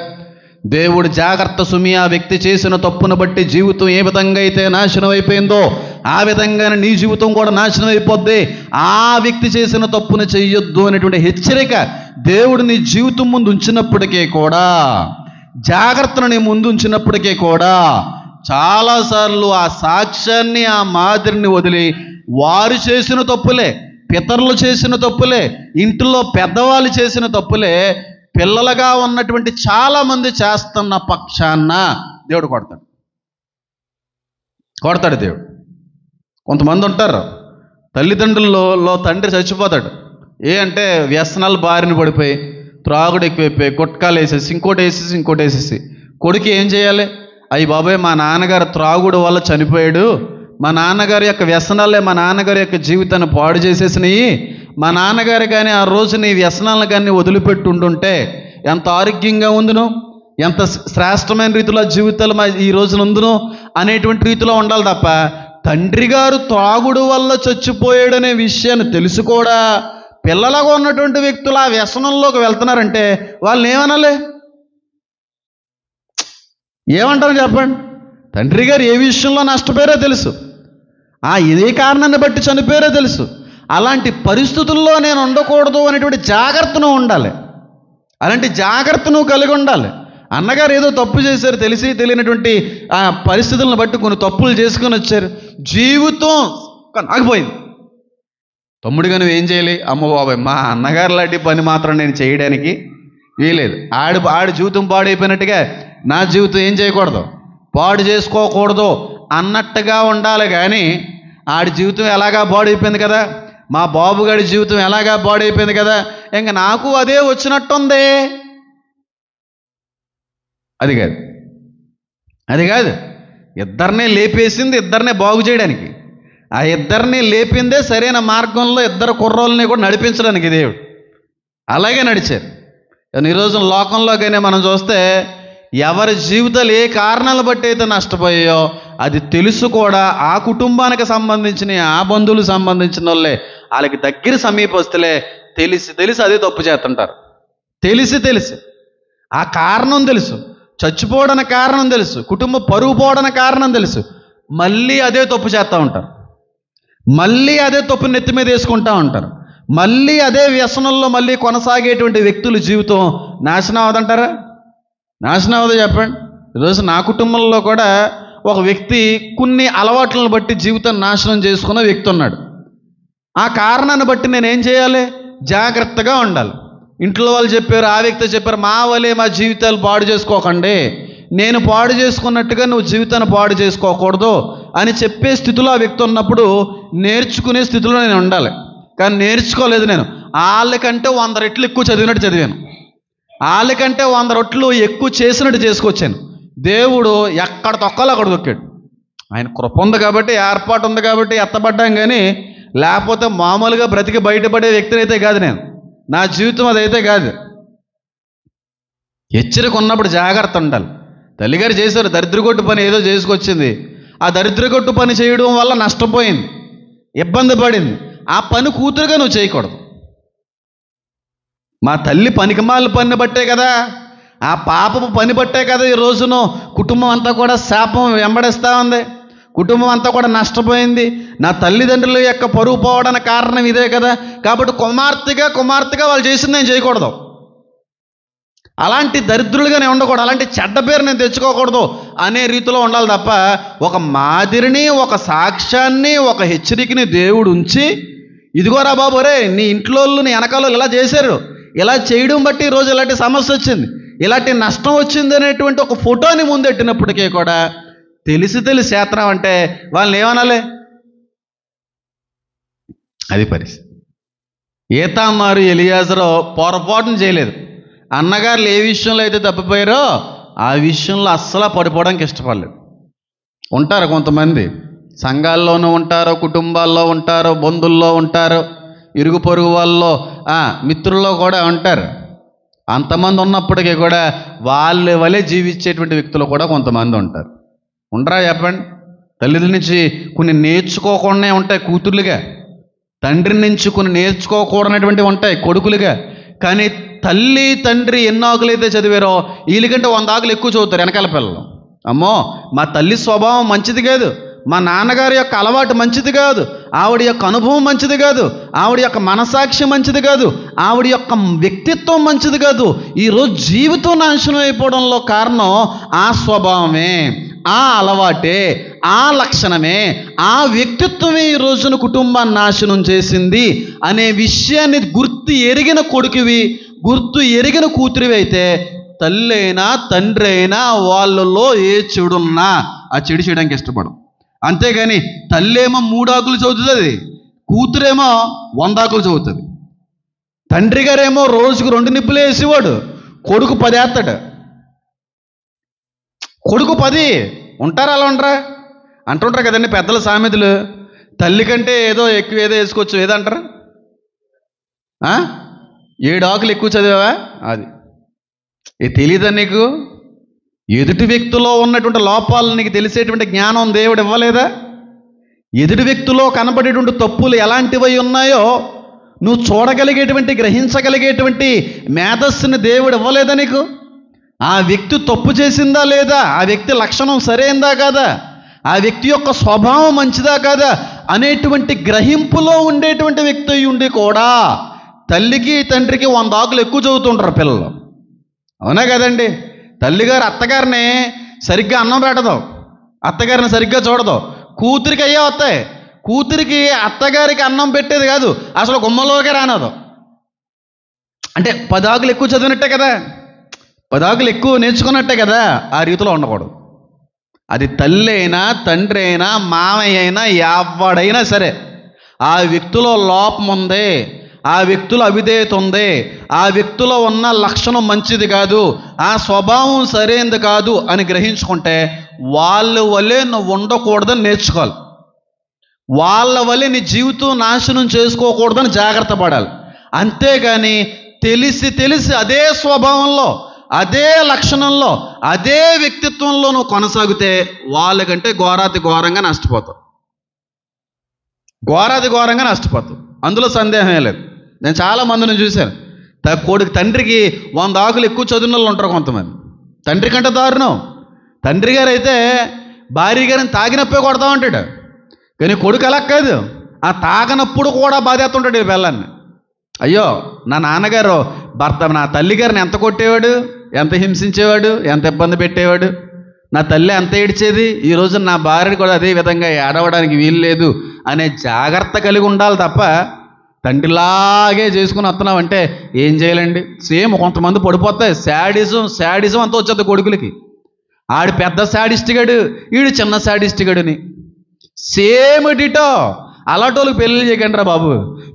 దేవుడు జాగ్రత్త సుమి, ఆ వ్యక్తి చేసిన తప్పును బట్టి జీవితం ఏ విధంగా అయితే నాశనం అయిపోయిందో ఆ విధంగానే నీ జీవితం కూడా నాశనం అయిపోద్ది, ఆ వ్యక్తి చేసిన తప్పును చెయ్యొద్దు అనేటువంటి హెచ్చరిక దేవుడు నీ జీవితం ముందు ఉంచినప్పటికీ కూడా, జాగ్రత్తను నీ ముందు ఉంచినప్పటికీ కూడా, చాలాసార్లు ఆ సాక్ష్యాన్ని, ఆ మాదిరిని వదిలి వారు చేసిన తప్పులే, పితరులు చేసిన తప్పులే, ఇంట్లో పెద్దవాళ్ళు చేసిన తప్పులే పిల్లలుగా ఉన్నటువంటి చాలామంది చేస్తున్న పక్షాన దేవుడు కొడతాడు దేవుడు. కొంతమంది ఉంటారు, తల్లిదండ్రులలో తండ్రి చచ్చిపోతాడు, అంటే వ్యసనాలు బారిన పడిపోయి, త్రాగుడు ఎక్కువైపోయి, గుట్కాలు వేసేసి ఇంకోటి వేసేసి కొడుకు ఏం చేయాలి? అయ్యి బాబాయ్ మా నాన్నగారు త్రాగుడు వల్ల చనిపోయాడు, మా నాన్నగారి యొక్క వ్యసనాలే మా నాన్నగారి యొక్క జీవితాన్ని పాడు చేసేసినాయి, మా నాన్నగారు కానీ ఆ రోజు నీ వ్యసనాలను కానీ వదిలిపెట్టి ఉండుంటే ఎంత ఆరోగ్యంగా ఉందును, ఎంత శ్రేష్టమైన రీతిలో జీవితాలు ఈ రోజున ఉందును అనేటువంటి రీతిలో ఉండాలి తప్ప, తండ్రి గారు త్రాగుడు వల్ల చచ్చిపోయాడనే విషయాన్ని తెలుసు కూడా పిల్లలుగా ఉన్నటువంటి వ్యక్తులు ఆ వ్యసనంలోకి వెళ్తున్నారంటే వాళ్ళని ఏమనాలి? ఏమంటారు చెప్పండి? తండ్రి గారు ఏ విషయంలో నష్టపోయారో తెలుసు, ఇదే కారణాన్ని బట్టి చనిపోయారో తెలుసు. అలాంటి పరిస్థితుల్లో నేను ఉండకూడదు అనేటువంటి జాగ్రత్తను ఉండాలి. అలాంటి జాగ్రత్తను కలిగి ఉండాలి. అన్నగారు ఏదో తప్పు చేశారు, తెలిసి తెలియనటువంటి ఆ పరిస్థితులను బట్టి కొన్ని తప్పులు చేసుకొని వచ్చారు, జీవితం ఆగిపోయింది. తమ్ముడిగా నువ్వు ఏం చేయాలి? అమ్మ బాబాయ్, మా అన్నగారు లాంటి పని మాత్రం నేను చేయడానికి వీలేదు. ఆడి జీవితం పాడైపోయినట్టుగా నా జీవితం ఏం చేయకూడదు, పాడు చేసుకోకూడదు అన్నట్టుగా ఉండాలి. కానీ ఆడి జీవితం ఎలాగా పాడైపోయింది కదా, మా బాబుగాడి జీవితం ఎలాగా పాడైపోయింది కదా, ఇంక నాకు అదే వచ్చినట్టుంది. అది కాదు. ఇద్దరినే లేపేసింది ఇద్దరినే బాగు చేయడానికి. ఆ ఇద్దరిని లేపిందే సరైన మార్గంలో ఇద్దరు కుర్రోళ్ళని కూడా నడిపించడానికి దేవుడు. అలాగే నడిచారు. ఈరోజు లోకంలోకైనా మనం చూస్తే ఎవరి జీవితాలు ఏ కారణాలు బట్టి అయితే నష్టపోయాయో అది తెలుసు కూడా ఆ కుటుంబానికి సంబంధించిన ఆ బంధువులకు సంబంధించిన వాళ్ళే, వాళ్ళకి దగ్గర సమీపస్తులే తెలిసి అదే తప్పు చేస్తుంటారు. తెలిసి ఆ కారణం తెలుసు, చచ్చిపోవడానికి కారణం తెలుసు, కుటుంబం పరుగు పోవడానికి కారణం తెలుసు, మళ్ళీ అదే తప్పు చేస్తూ ఉంటారు. మళ్ళీ అదే తప్పు నెత్తి మీద వేసుకుంటూ ఉంటారు. మళ్ళీ అదే వ్యసనంలో మళ్ళీ కొనసాగేటువంటి వ్యక్తుల జీవితం నాశనం అవదంటారా? నాశనం అవదు చెప్పండి. ఈరోజు నా కుటుంబంలో కూడా ఒక వ్యక్తి కొన్ని అలవాట్లను బట్టి జీవితాన్ని నాశనం చేసుకున్న వ్యక్తి ఉన్నాడు. ఆ కారణాన్ని బట్టి నేనేం చేయాలి? జాగ్రత్తగా ఉండాలి. ఇంట్లో వాళ్ళు చెప్పారు, ఆ వ్యక్తి చెప్పారు, మా వలే మా జీవితాలు పాడు చేసుకోకండి, నేను పాడు చేసుకున్నట్టుగా నువ్వు జీవితాన్ని పాడు చేసుకోకూడదు అని చెప్పే స్థితిలో ఆ వ్యక్తి ఉన్నప్పుడు నేర్చుకునే స్థితిలో నేను ఉండాలి. కానీ నేర్చుకోలేదు. నేను వాళ్ళకంటే 100 రెట్లు ఎక్కువ చదివాను, వాళ్ళకంటే 100 రెట్లు ఎక్కువ చేసినట్టు చేసుకొచ్చాను. దేవుడు ఎక్కడ తొక్కాలో అక్కడ తొక్కాడు. ఆయన కృప ఉంది కాబట్టి, ఏర్పాటు ఉంది కాబట్టి ఎత్తబడ్డాం. కానీ లేకపోతే మామూలుగా బ్రతికి బయటపడే వ్యక్తిని అయితే కాదు నేను. నా జీవితం అదైతే కాదు. హెచ్చరిక ఉన్నప్పుడు జాగ్రత్త ఉండాలి. తల్లిగారు చేశారు, దరిద్రగొట్టు పని ఏదో చేసుకొచ్చింది. ఆ దరిద్రగొట్టు పని చేయడం వల్ల నష్టపోయింది, ఇబ్బంది పడింది. ఆ పని కూతురుగా నువ్వు చేయకూడదు. మా తల్లి పనికిమాల పని బట్టే కదా, ఆ పాపపు పని బట్టే కదా ఈ రోజును కుటుంబం అంతా కూడా శాపం వెంబడిస్తూ ఉంది, కుటుంబం అంతా కూడా నష్టపోయింది. నా తల్లిదండ్రుల యొక్క పరువు పోవడానికి కారణం ఇదే కదా. కాబట్టి కుమార్తెగా వాళ్ళు చేసింది నేను చేయకూడదు, అలాంటి దరిద్రులుగా నేను ఉండకూడదు, అలాంటి చెడ్డ పేరు నేను తెచ్చుకోకూడదు అనే రీతిలో ఉండాలి తప్ప ఒక మాదిరిని, ఒక సాక్ష్యాన్ని, ఒక హెచ్చరికని దేవుడు ఉంచి, ఇదిగోరా బాబు రే నీ ఇంట్లో నీ వెనకాల ఇలా చేశారు, ఇలా చేయడం బట్టి ఈరోజు ఇలాంటి సమస్య వచ్చింది, ఇలాంటి నష్టం వచ్చింది అనేటువంటి ఒక ఫోటోని ముందెట్టినప్పటికీ కూడా తెలిసి చేతనం అంటే వాళ్ళని ఏమనాలి? అది పరిస్థితి. ఏతామారు ఎలియాజరు పొరపాటును చేయలేదు. అన్నగారులు ఏ విషయంలో అయితే తప్పిపోయారో ఆ విషయంలో అస్సలు పడిపోవడానికి ఇష్టపడలేదు. ఉంటారు కొంతమంది, సంఘాల్లోనూ ఉంటారు, కుటుంబాల్లో ఉంటారు, బంధువుల్లో ఉంటారు, ఇరుగు పొరుగు వాళ్ళలో మిత్రుల్లో కూడా ఉంటారు. అంతమంది ఉన్నప్పటికీ కూడా వాళ్ళ వలె జీవించేటువంటి వ్యక్తులు కూడా కొంతమంది ఉంటారు. ఉండరా చెప్పండి? తల్లిదండ్రుల నుంచి కొన్ని నేర్చుకోకుండానే ఉంటాయి కూతుర్లుగా, తండ్రి నుంచి కొన్ని నేర్చుకోకూడనటువంటివి ఉంటాయి కొడుకులుగా. కానీ తల్లి తండ్రి ఎన్ని ఆకులు అయితే చదివారో వీళ్ళకంటే 100 ఆకులు ఎక్కువ చదువుతారు వెనకాల పిల్లలు. అమ్మో మా తల్లి స్వభావం మంచిది కాదు, మా నాన్నగారి యొక్క అలవాటు మంచిది కాదు, ఆవిడ యొక్క అనుభవం మంచిది కాదు, ఆవిడ యొక్క మనసాక్షి మంచిది కాదు, ఆవిడ యొక్క వ్యక్తిత్వం మంచిది కాదు. ఈరోజు జీవితం నాశనం అయిపోవడంలో కారణం ఆ స్వభావమే, ఆ అలవాటే, ఆ లక్షణమే, ఆ వ్యక్తిత్వమే ఈ రోజున కుటుంబాన్ని నాశనం చేసింది అనే విషయాన్ని గుర్తు ఎరిగిన కొడుకువి, గుర్తు ఎరిగిన కూతురివి అయితే తల్లి అయినా తండ్రి అయినా వాళ్ళలో ఏ చెడున్నా ఆ చెడు చేయడానికి ఇష్టపడం. అంతేగాని తల్లేమో 3 ఆకులు చదువుతుంది, కూతురేమో 100 ఆకులు చదువుతుంది. తండ్రి గారేమో రోజుకు 2 నిప్పులు వేసేవాడు, కొడుకు 10 వేస్తాడు. కొడుకు 10 ఉంటారు. అలా ఉండరా? అంటుంటారు కదండి పెద్దల సామెతలు, తల్లి కంటే ఏదో ఎక్కువ ఏదో వేసుకోవచ్చు ఏదంటారు, 7 ఆకులు ఎక్కువ చదివావా? అది తెలీదా నీకు? ఎదుటి వ్యక్తిలో ఉన్నటువంటి లోపాలను నీకు తెలిసేటువంటి జ్ఞానం దేవుడు ఇవ్వలేదా? ఎదుటి వ్యక్తిలో కనబడేటువంటి తప్పులు ఎలాంటివై ఉన్నాయో నువ్వు చూడగలిగేటువంటి, గ్రహించగలిగేటువంటి మేధస్సుని దేవుడు ఇవ్వలేదా నీకు? ఆ వ్యక్తి తప్పు చేసిందా లేదా, ఆ వ్యక్తి లక్షణం సరైందా కాదా, ఆ వ్యక్తి యొక్క స్వభావం మంచిదా కాదా అనేటువంటి గ్రహింపులో ఉండేటువంటి వ్యక్తి అయి ఉండి కూడా తల్లికి తండ్రికి 100 ఆకులు ఎక్కువ చదువుతుంటారు పిల్లలు. అవునా కదండి? తల్లిగారు అత్తగారిని సరిగ్గా అన్నం పెట్టదు, అత్తగారిని సరిగ్గా చూడదు. కూతురికి అయ్యే వస్తాయి. కూతురికి అత్తగారికి అన్నం పెట్టేది కాదు, అసలు గుమ్మలోకే రానదు. అంటే 10 ఆకులు ఎక్కువ చదివినట్టే కదా, 10 ఆకులు ఎక్కువ నేర్చుకున్నట్టే కదా. ఆ రీతిలో ఉండకూడదు. అది తల్లి అయినా, తండ్రి అయినా, మామయ్య అయినా, ఎవడైనా సరే ఆ వ్యక్తిలో లోపం ఉంది, ఆ వ్యక్తిలో అవిధేయత ఉంది, ఆ వ్యక్తిలో ఉన్న లక్షణం మంచిది కాదు, ఆ స్వభావం సరైనది కాదు అని గ్రహించుకుంటే వాళ్ళ వల్లే నువ్వు ఉండకూడదని నేర్చుకోవాలి. వాళ్ళ వల్లే నీ జీవితం నాశనం చేసుకోకూడదని జాగ్రత్త పడాలి. అంతేగాని తెలిసి అదే స్వభావంలో, అదే లక్షణంలో, అదే వ్యక్తిత్వంలో నువ్వు కొనసాగితే వాళ్ళకంటే ఘోరంగా నష్టపోతావు. ఘోరంగా నష్టపోతావు, అందులో సందేహమే లేదు. నేను చాలా మందిని చూశాను. తండ్రికి 100 ఆకులు ఎక్కువ చదివిన వాళ్ళు ఉంటారు కొంతమంది. తండ్రి కంటే దారుణం. తండ్రి గారు అయితే భార్య గారిని తాగినప్పే కొడతా ఉంటాడు, కానీ కొడుకు అలా కాదు. ఆ తాగనప్పుడు కూడా బాధేస్తుంటాడు ఈ పిల్లల్ని. అయ్యో, నా నాన్నగారు నా తల్లి గారిని ఎంత కొట్టేవాడు, ఎంత హింసించేవాడు, ఎంత ఇబ్బంది పెట్టేవాడు, నా తల్లి ఎంత ఏడ్చేది, ఈరోజు నా భార్య కూడా అదే విధంగా ఏడవడానికి వీలు లేదు అనే జాగ్రత్త కలిగి ఉండాలి తప్ప తండ్రిలాగే చేసుకుని వస్తున్నావు అంటే ఏం చేయాలండి? సేమ్ కొంతమంది పడిపోతాయి. శాడిజం అంతా వచ్చేది కొడుకులకి. ఆడు పెద్ద శాడిస్ట్గాడు, వీడు చిన్న శాడిస్ట్గాడుని. Same ditto. అలాంటోళ్ళకి పెళ్లి చేయకండి రా బాబు.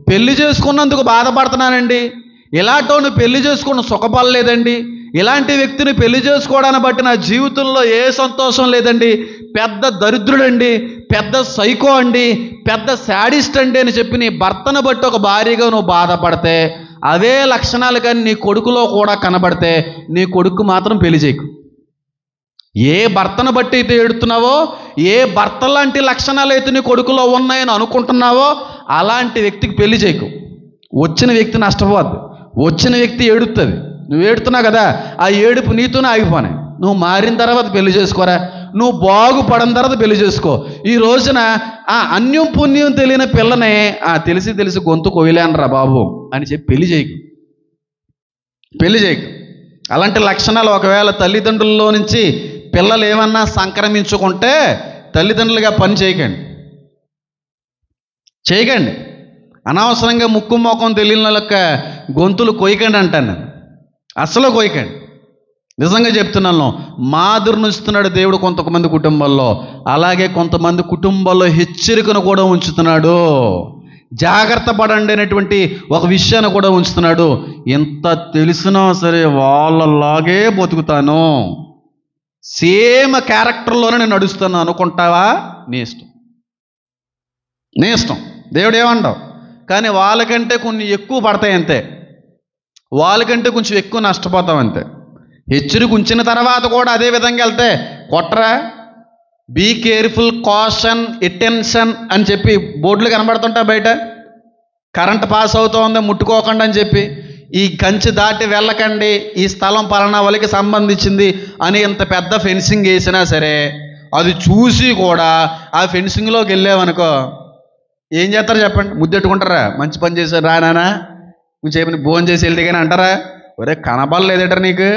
పెళ్లి చేసుకున్నందుకు బాధపడుతున్నానండి, ఇలాంటోని పెళ్లి చేసుకున్న సుఖపడలేదండి, ఇలాంటి వ్యక్తిని పెళ్లి చేసుకోవడాన్ని బట్టి నా జీవితంలో ఏ సంతోషం లేదండి, పెద్ద దరిద్రుడండి, పెద్ద సైకో అండి, పెద్ద శాడిస్ట్ అండి అని చెప్పి నీ భర్తను బట్టి ఒక భార్యగా నువ్వు బాధపడితే, అవే లక్షణాలు కానీ నీ కొడుకులో కూడా కనబడితే నీ కొడుకు మాత్రం పెళ్లి చేయకు. ఏ భర్తను బట్టి అయితే ఏడుతున్నావో, ఏ భర్త లాంటి లక్షణాలు అయితే నీ కొడుకులో ఉన్నాయని అనుకుంటున్నావో అలాంటి వ్యక్తికి పెళ్లి చేయకు. వచ్చిన వ్యక్తి నష్టపోద్ది, వచ్చిన వ్యక్తి ఏడుస్తుంది. నువ్వు ఏడుతున్నావు కదా, ఆ ఏడుపు నీతోనే ఆగిపోనే. నువ్వు మారిన తర్వాత పెళ్లి చేసుకోరా, నువ్వు బాగుపడిన తర్వాత పెళ్లి చేసుకో. ఈ రోజున ఆ అన్యం పుణ్యం తెలియని పిల్లని తెలిసి గొంతు కొయ్యలేనరా బాబు అని చెప్పి పెళ్లి చేయకు. అలాంటి లక్షణాలు ఒకవేళ తల్లిదండ్రుల్లో నుంచి పిల్లలు ఏమన్నా సంక్రమించుకుంటే తల్లిదండ్రులుగా పని చేయకండి. అనవసరంగా ముక్కు మోకం తెలియని వాళ్ళ గొంతులు కొయ్యకండి అంటాను నేను. అసలు కొయ్యకండి. నిజంగా చెప్తున్నాను, మాదిరినిస్తున్నాడు దేవుడు కొంతమంది కుటుంబాల్లో. అలాగే కొంతమంది కుటుంబాల్లో హెచ్చరికను కూడా ఉంచుతున్నాడు. జాగ్రత్త పడండి అనేటువంటి ఒక విషయాన్ని కూడా ఉంచుతున్నాడు. ఎంత తెలిసినా సరే వాళ్ళలాగే బతుకుతాను, సేమ్ క్యారెక్టర్లోనే నేను నడుస్తాను అనుకుంటావా? నీ ఇష్టం. దేవుడు ఏమంటావు? కానీ వాళ్ళకంటే కొన్ని ఎక్కువ పడతాయి అంతే, వాళ్ళకంటే కొంచెం ఎక్కువ నష్టపోతాం అంతే. హెచ్చరిక ఉంచిన తర్వాత కూడా అదే విధంగా వెళ్తే కొట్టరా. బీ కేర్ఫుల్, కాషన్, అటెన్షన్ అని చెప్పి బోర్డులు కనబడుతుంటాయి బయట. కరెంట్ పాస్ అవుతోంది ముట్టుకోకండి అని చెప్పి, ఈ కంచె దాటి వెళ్ళకండి, ఈ స్థలం పలానా వాళ్ళకి సంబంధించింది అని ఇంత పెద్ద ఫెన్సింగ్ వేసినా సరే అది చూసి కూడా ఆ ఫెన్సింగ్లోకి వెళ్ళామనుకో ఏం చేస్తారు చెప్పండి? ముద్దెట్టుకుంటారా? మంచి పని చేశారు రా నాన్న, నువ్వు చెప్పిన భోజనం చేసి వెళ్తే కానీ అంటారా? ఒరే కనబడలేదట నీకు,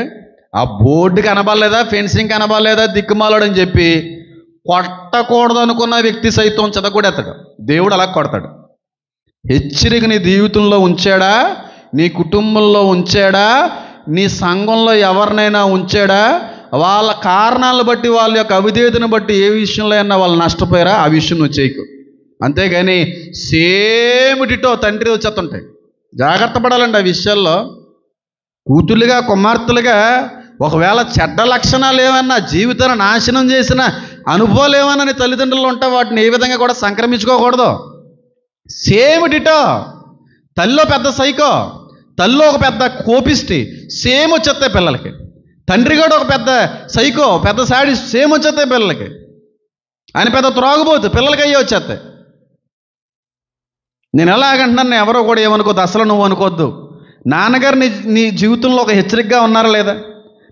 ఆ బోర్డు కనబడలేదా, ఫెన్సింగ్ కనబడలేదా, దిక్కుమాలాడు అని చెప్పి కొట్టకూడదు అనుకున్న వ్యక్తి సైతం చెదగొడేస్తాడు. దేవుడు అలా కొడతాడు. హెచ్చరిక నీ జీవితంలో ఉంచాడా, నీ కుటుంబంలో ఉంచాడా, నీ సంఘంలో ఎవరినైనా ఉంచాడా, వాళ్ళ కారణాలను బట్టి, వాళ్ళ యొక్క అవిధేయతను బట్టి ఏ విషయంలో అయినా వాళ్ళు నష్టపోయారా ఆ విషయం నువ్వు చేయకు. అంతేగాని సేమ్ డిటో తండ్రి వచ్చేస్తుంటాయి. జాగ్రత్త పడాలండి ఆ విషయాల్లో. కూతుళ్ళుగా, కుమార్తెలుగా ఒకవేళ చెడ్డ లక్షణాలు ఏమన్నా, జీవితాన్ని నాశనం చేసిన అనుభవాలు ఏమన్నా నీ తల్లిదండ్రులు ఉంటే వాటిని ఏ విధంగా కూడా సంక్రమించుకోకూడదు. Same ditto. తల్లిలో పెద్ద సైకో, తల్లిలో ఒక పెద్ద కోపిస్టి, సేమ్ వచ్చేస్తాయి పిల్లలకి. తండ్రి కూడా ఒక పెద్ద సైకో, పెద్ద సాడిస్ట్, సేమ్ వచ్చేస్తాయి పిల్లలకి. ఆయన పెద్ద త్రాగుబోతు, పిల్లలకి అయ్యే వచ్చేస్తాయి. నేను ఎలాగంటున్నాను, ఎవరో కూడా ఏమనుకోవద్దు, అసలు నువ్వు అనుకోవద్దు. నాన్నగారు నీ జీవితంలో ఒక హెచ్చరికగా ఉన్నారా లేదా?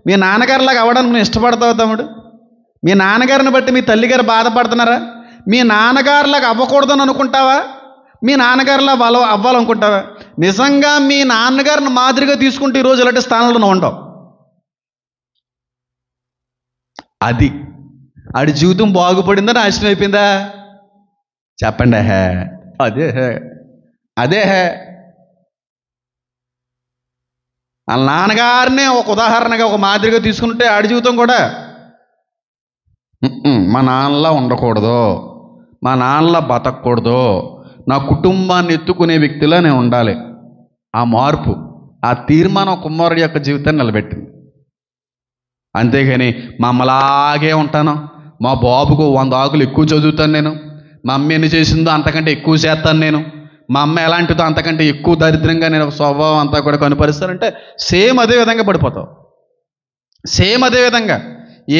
మీ నాన్నగారిలాగా అవ్వడానికి నువ్వు ఇష్టపడతావు తమ్ముడు? మీ నాన్నగారిని బట్టి మీ తల్లిగారు బాధపడుతున్నారా? మీ నాన్నగారిలాగా అవ్వకూడదని అనుకుంటావా? మీ నాన్నగారిలా అవ్వాలనుకుంటావా? నిజంగా మీ నాన్నగారిని మాదిరిగా తీసుకుంటే ఈరోజు ఇలాంటి స్థానంలో నువ్వు ఉండవు. అది ఆడి జీవితం బాగుపడిందా, నాశనం అయిపోయిందా? చెప్పండి. అదే వాళ్ళ నాన్నగారినే ఒక ఉదాహరణగా, ఒక మాదిరిగా తీసుకుంటే ఆడి జీవితం కూడా మా నాన్నలా ఉండకూడదు, మా నాన్నలా బతకూడదు, నా కుటుంబాన్ని ఎత్తుకునే వ్యక్తిలా నేను ఉండాలి. ఆ మార్పు, ఆ తీర్మానం కుమారుడి యొక్క జీవితాన్ని నిలబెట్టింది. అంతేగాని మా అమ్మలాగే ఉంటాను, మా బాబుకు 100 ఆకులు ఎక్కువ చదువుతాను నేను, మా అమ్మ ఎన్ని చేసిందో అంతకంటే ఎక్కువ చేస్తాను నేను, మా అమ్మ ఎలాంటిదో అంతకంటే ఎక్కువ దరిద్రంగా నేను స్వభావం అంతా కూడా కనుపరుస్తానంటే సేమ్ అదే విధంగా పడిపోతావు. సేమ్ అదే విధంగా,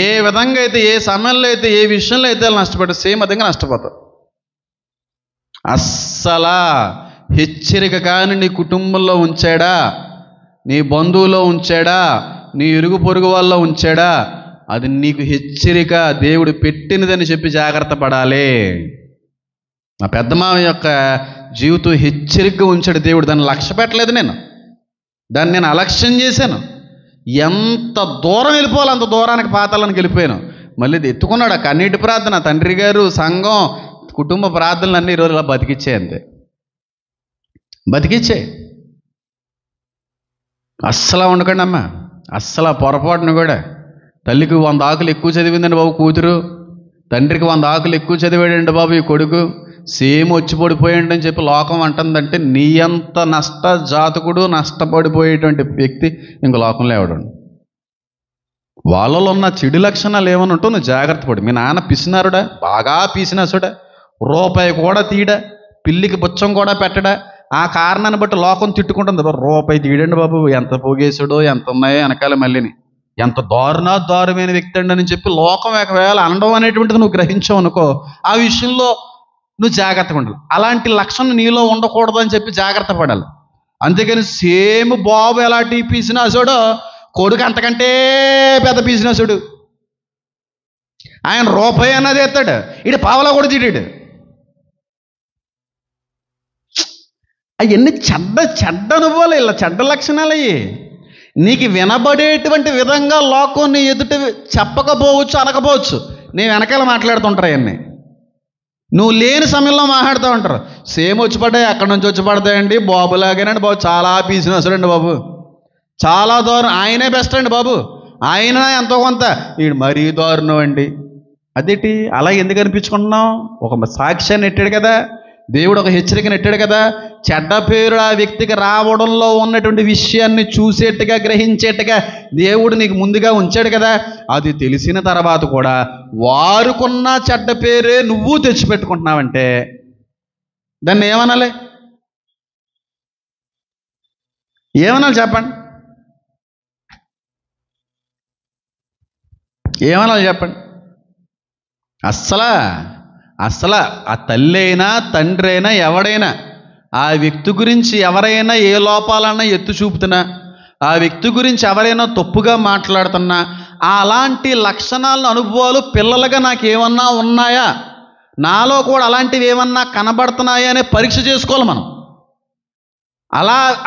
ఏ విధంగా అయితే, ఏ సమయంలో అయితే, ఏ విషయంలో అయితే నష్టపడతావు, సేమ్ అదే నష్టపోతావు. అస్సలా హెచ్చరిక కానీ నీ కుటుంబంలో ఉంచాడా, నీ బంధువులో ఉంచాడా, నీ ఇరుగు పొరుగు వాళ్ళలో ఉంచాడా, అది నీకు హెచ్చరిక, దేవుడు పెట్టినదని చెప్పి జాగ్రత్త పడాలి. మా పెద్దమామ యొక్క జీవితం హెచ్చరికగా ఉంచాడు దేవుడు. దాన్ని లక్ష్య పెట్టలేదు నేను, దాన్ని నేను అలక్ష్యం చేశాను. ఎంత దూరం వెళ్ళిపోవాలి అంత దూరానికి పాతాళానికి వెళ్ళిపోయాను. మళ్ళీ ఎత్తుకున్నాడు ఆ కన్నీటి ప్రార్థన, తండ్రి గారు, సంఘం, కుటుంబ ప్రార్థనలు అన్నీ ఈరోజు ఇలా బతికిచ్చే, అంతే బతికిచ్చే. అస్సలా ఉండకండి అమ్మ, అస్సలు పొరపాటును కూడా. తల్లికి 100 ఆకులు ఎక్కువ చదివిందండి బాబు కూతురు, తండ్రికి 100 ఆకులు ఎక్కువ చదివాడండి బాబు ఈ కొడుకు, సేమ్ వచ్చి పడిపోయాడు అని చెప్పి లోకం అంటుందంటే నీ అంత నష్ట జాతకుడు, నష్టపడిపోయేటువంటి వ్యక్తి ఇంక లోకంలో ఎవడండి? వాళ్ళలో ఉన్న చెడు లక్షణాలు ఏమని ఉంటో నువ్వు జాగ్రత్త పడు. మీ నాన్న పిసినారుడా, బాగా పీసినాసుడా, రూపాయి కూడా తీయడా, పిల్లికి బుచ్చం కూడా పెట్టడా, ఆ కారణాన్ని బట్టి లోకం తిట్టుకుంటుంది. రూపాయి తీయడండి బాబు, ఎంత పోగేసాడో, ఎంత ఉన్నాయో వెనకాల మళ్ళీని, ఎంత దారుణమైన వ్యక్తి అండి అని చెప్పి లోకం ఒకవేళ అనడం అనేటువంటిది నువ్వు గ్రహించావు అనుకో, ఆ విషయంలో నువ్వు జాగ్రత్తగా ఉండాలి. అలాంటి లక్షణం నీలో ఉండకూడదు అని చెప్పి జాగ్రత్త పడాలి. అంతేగాని సేమ్ బాబు ఎలాంటి పీసినాసుడో కొడుకు అంతకంటే పెద్ద పీసినాసుడు. ఆయన రూపాయి అన్నది ఎత్తాడు, ఇటు పావలా కూడా తీడాడు. అవన్నీ చెడ్డ అనుభవాలు, ఇలా చెడ్డ లక్షణాలు అయ్యి. నీకు వినబడేటువంటి విధంగా లోకం నీ ఎదుట చెప్పకపోవచ్చు, అనకపోవచ్చు, నేను వెనకాల మాట్లాడుతుంటారు అవన్నీ. నువ్వు లేని సమయంలో మాట్లాడుతూ ఉంటారు. సేమ్ వచ్చి పడ్డాయి, అక్కడి నుంచి వచ్చి పడతాయండి, బాబులాగానండి బాబు, చాలా పీసినవసరండి బాబు, చాలా దారుణం, ఆయనే బెస్ట్ అండి బాబు, ఆయన ఎంతో కొంత, వీడు మరీ దారుణం అండి. అదేంటి అలా ఎందుకు అనిపించుకుంటున్నావు? ఒక సాక్ష్యాన్ని ఎట్టాడు కదా దేవుడు, ఒక హెచ్చరికను ఎట్టాడు కదా. చెడ్డ పేరు ఆ వ్యక్తికి రావడంలో ఉన్నటువంటి విషయాన్ని చూసేట్టుగా, గ్రహించేట్టుగా దేవుడు నీకు ముందుగా ఉంచాడు కదా. అది తెలిసిన తర్వాత కూడా వారుకున్న చెడ్డ పేరే నువ్వు తెచ్చిపెట్టుకుంటున్నావంటే దాన్ని ఏమనాలి? ఏమనాలి చెప్పండి? ఏమనాలి చెప్పండి? అస్సలా ఆ తల్లి అయినా తండ్రి అయినా ఎవడైనా ఆ వ్యక్తి గురించి ఎవరైనా ఏ లోపాలన్నా ఎత్తు చూపుతున్నా, ఆ వ్యక్తి గురించి ఎవరైనా తప్పుగా మాట్లాడుతున్నా, అలాంటి లక్షణాలను, అనుభవాలు పిల్లలుగా నాకేమన్నా ఉన్నాయా, నాలో కూడా అలాంటివి ఏమన్నా కనబడుతున్నాయా అనే పరీక్ష చేసుకోవాలి మనం.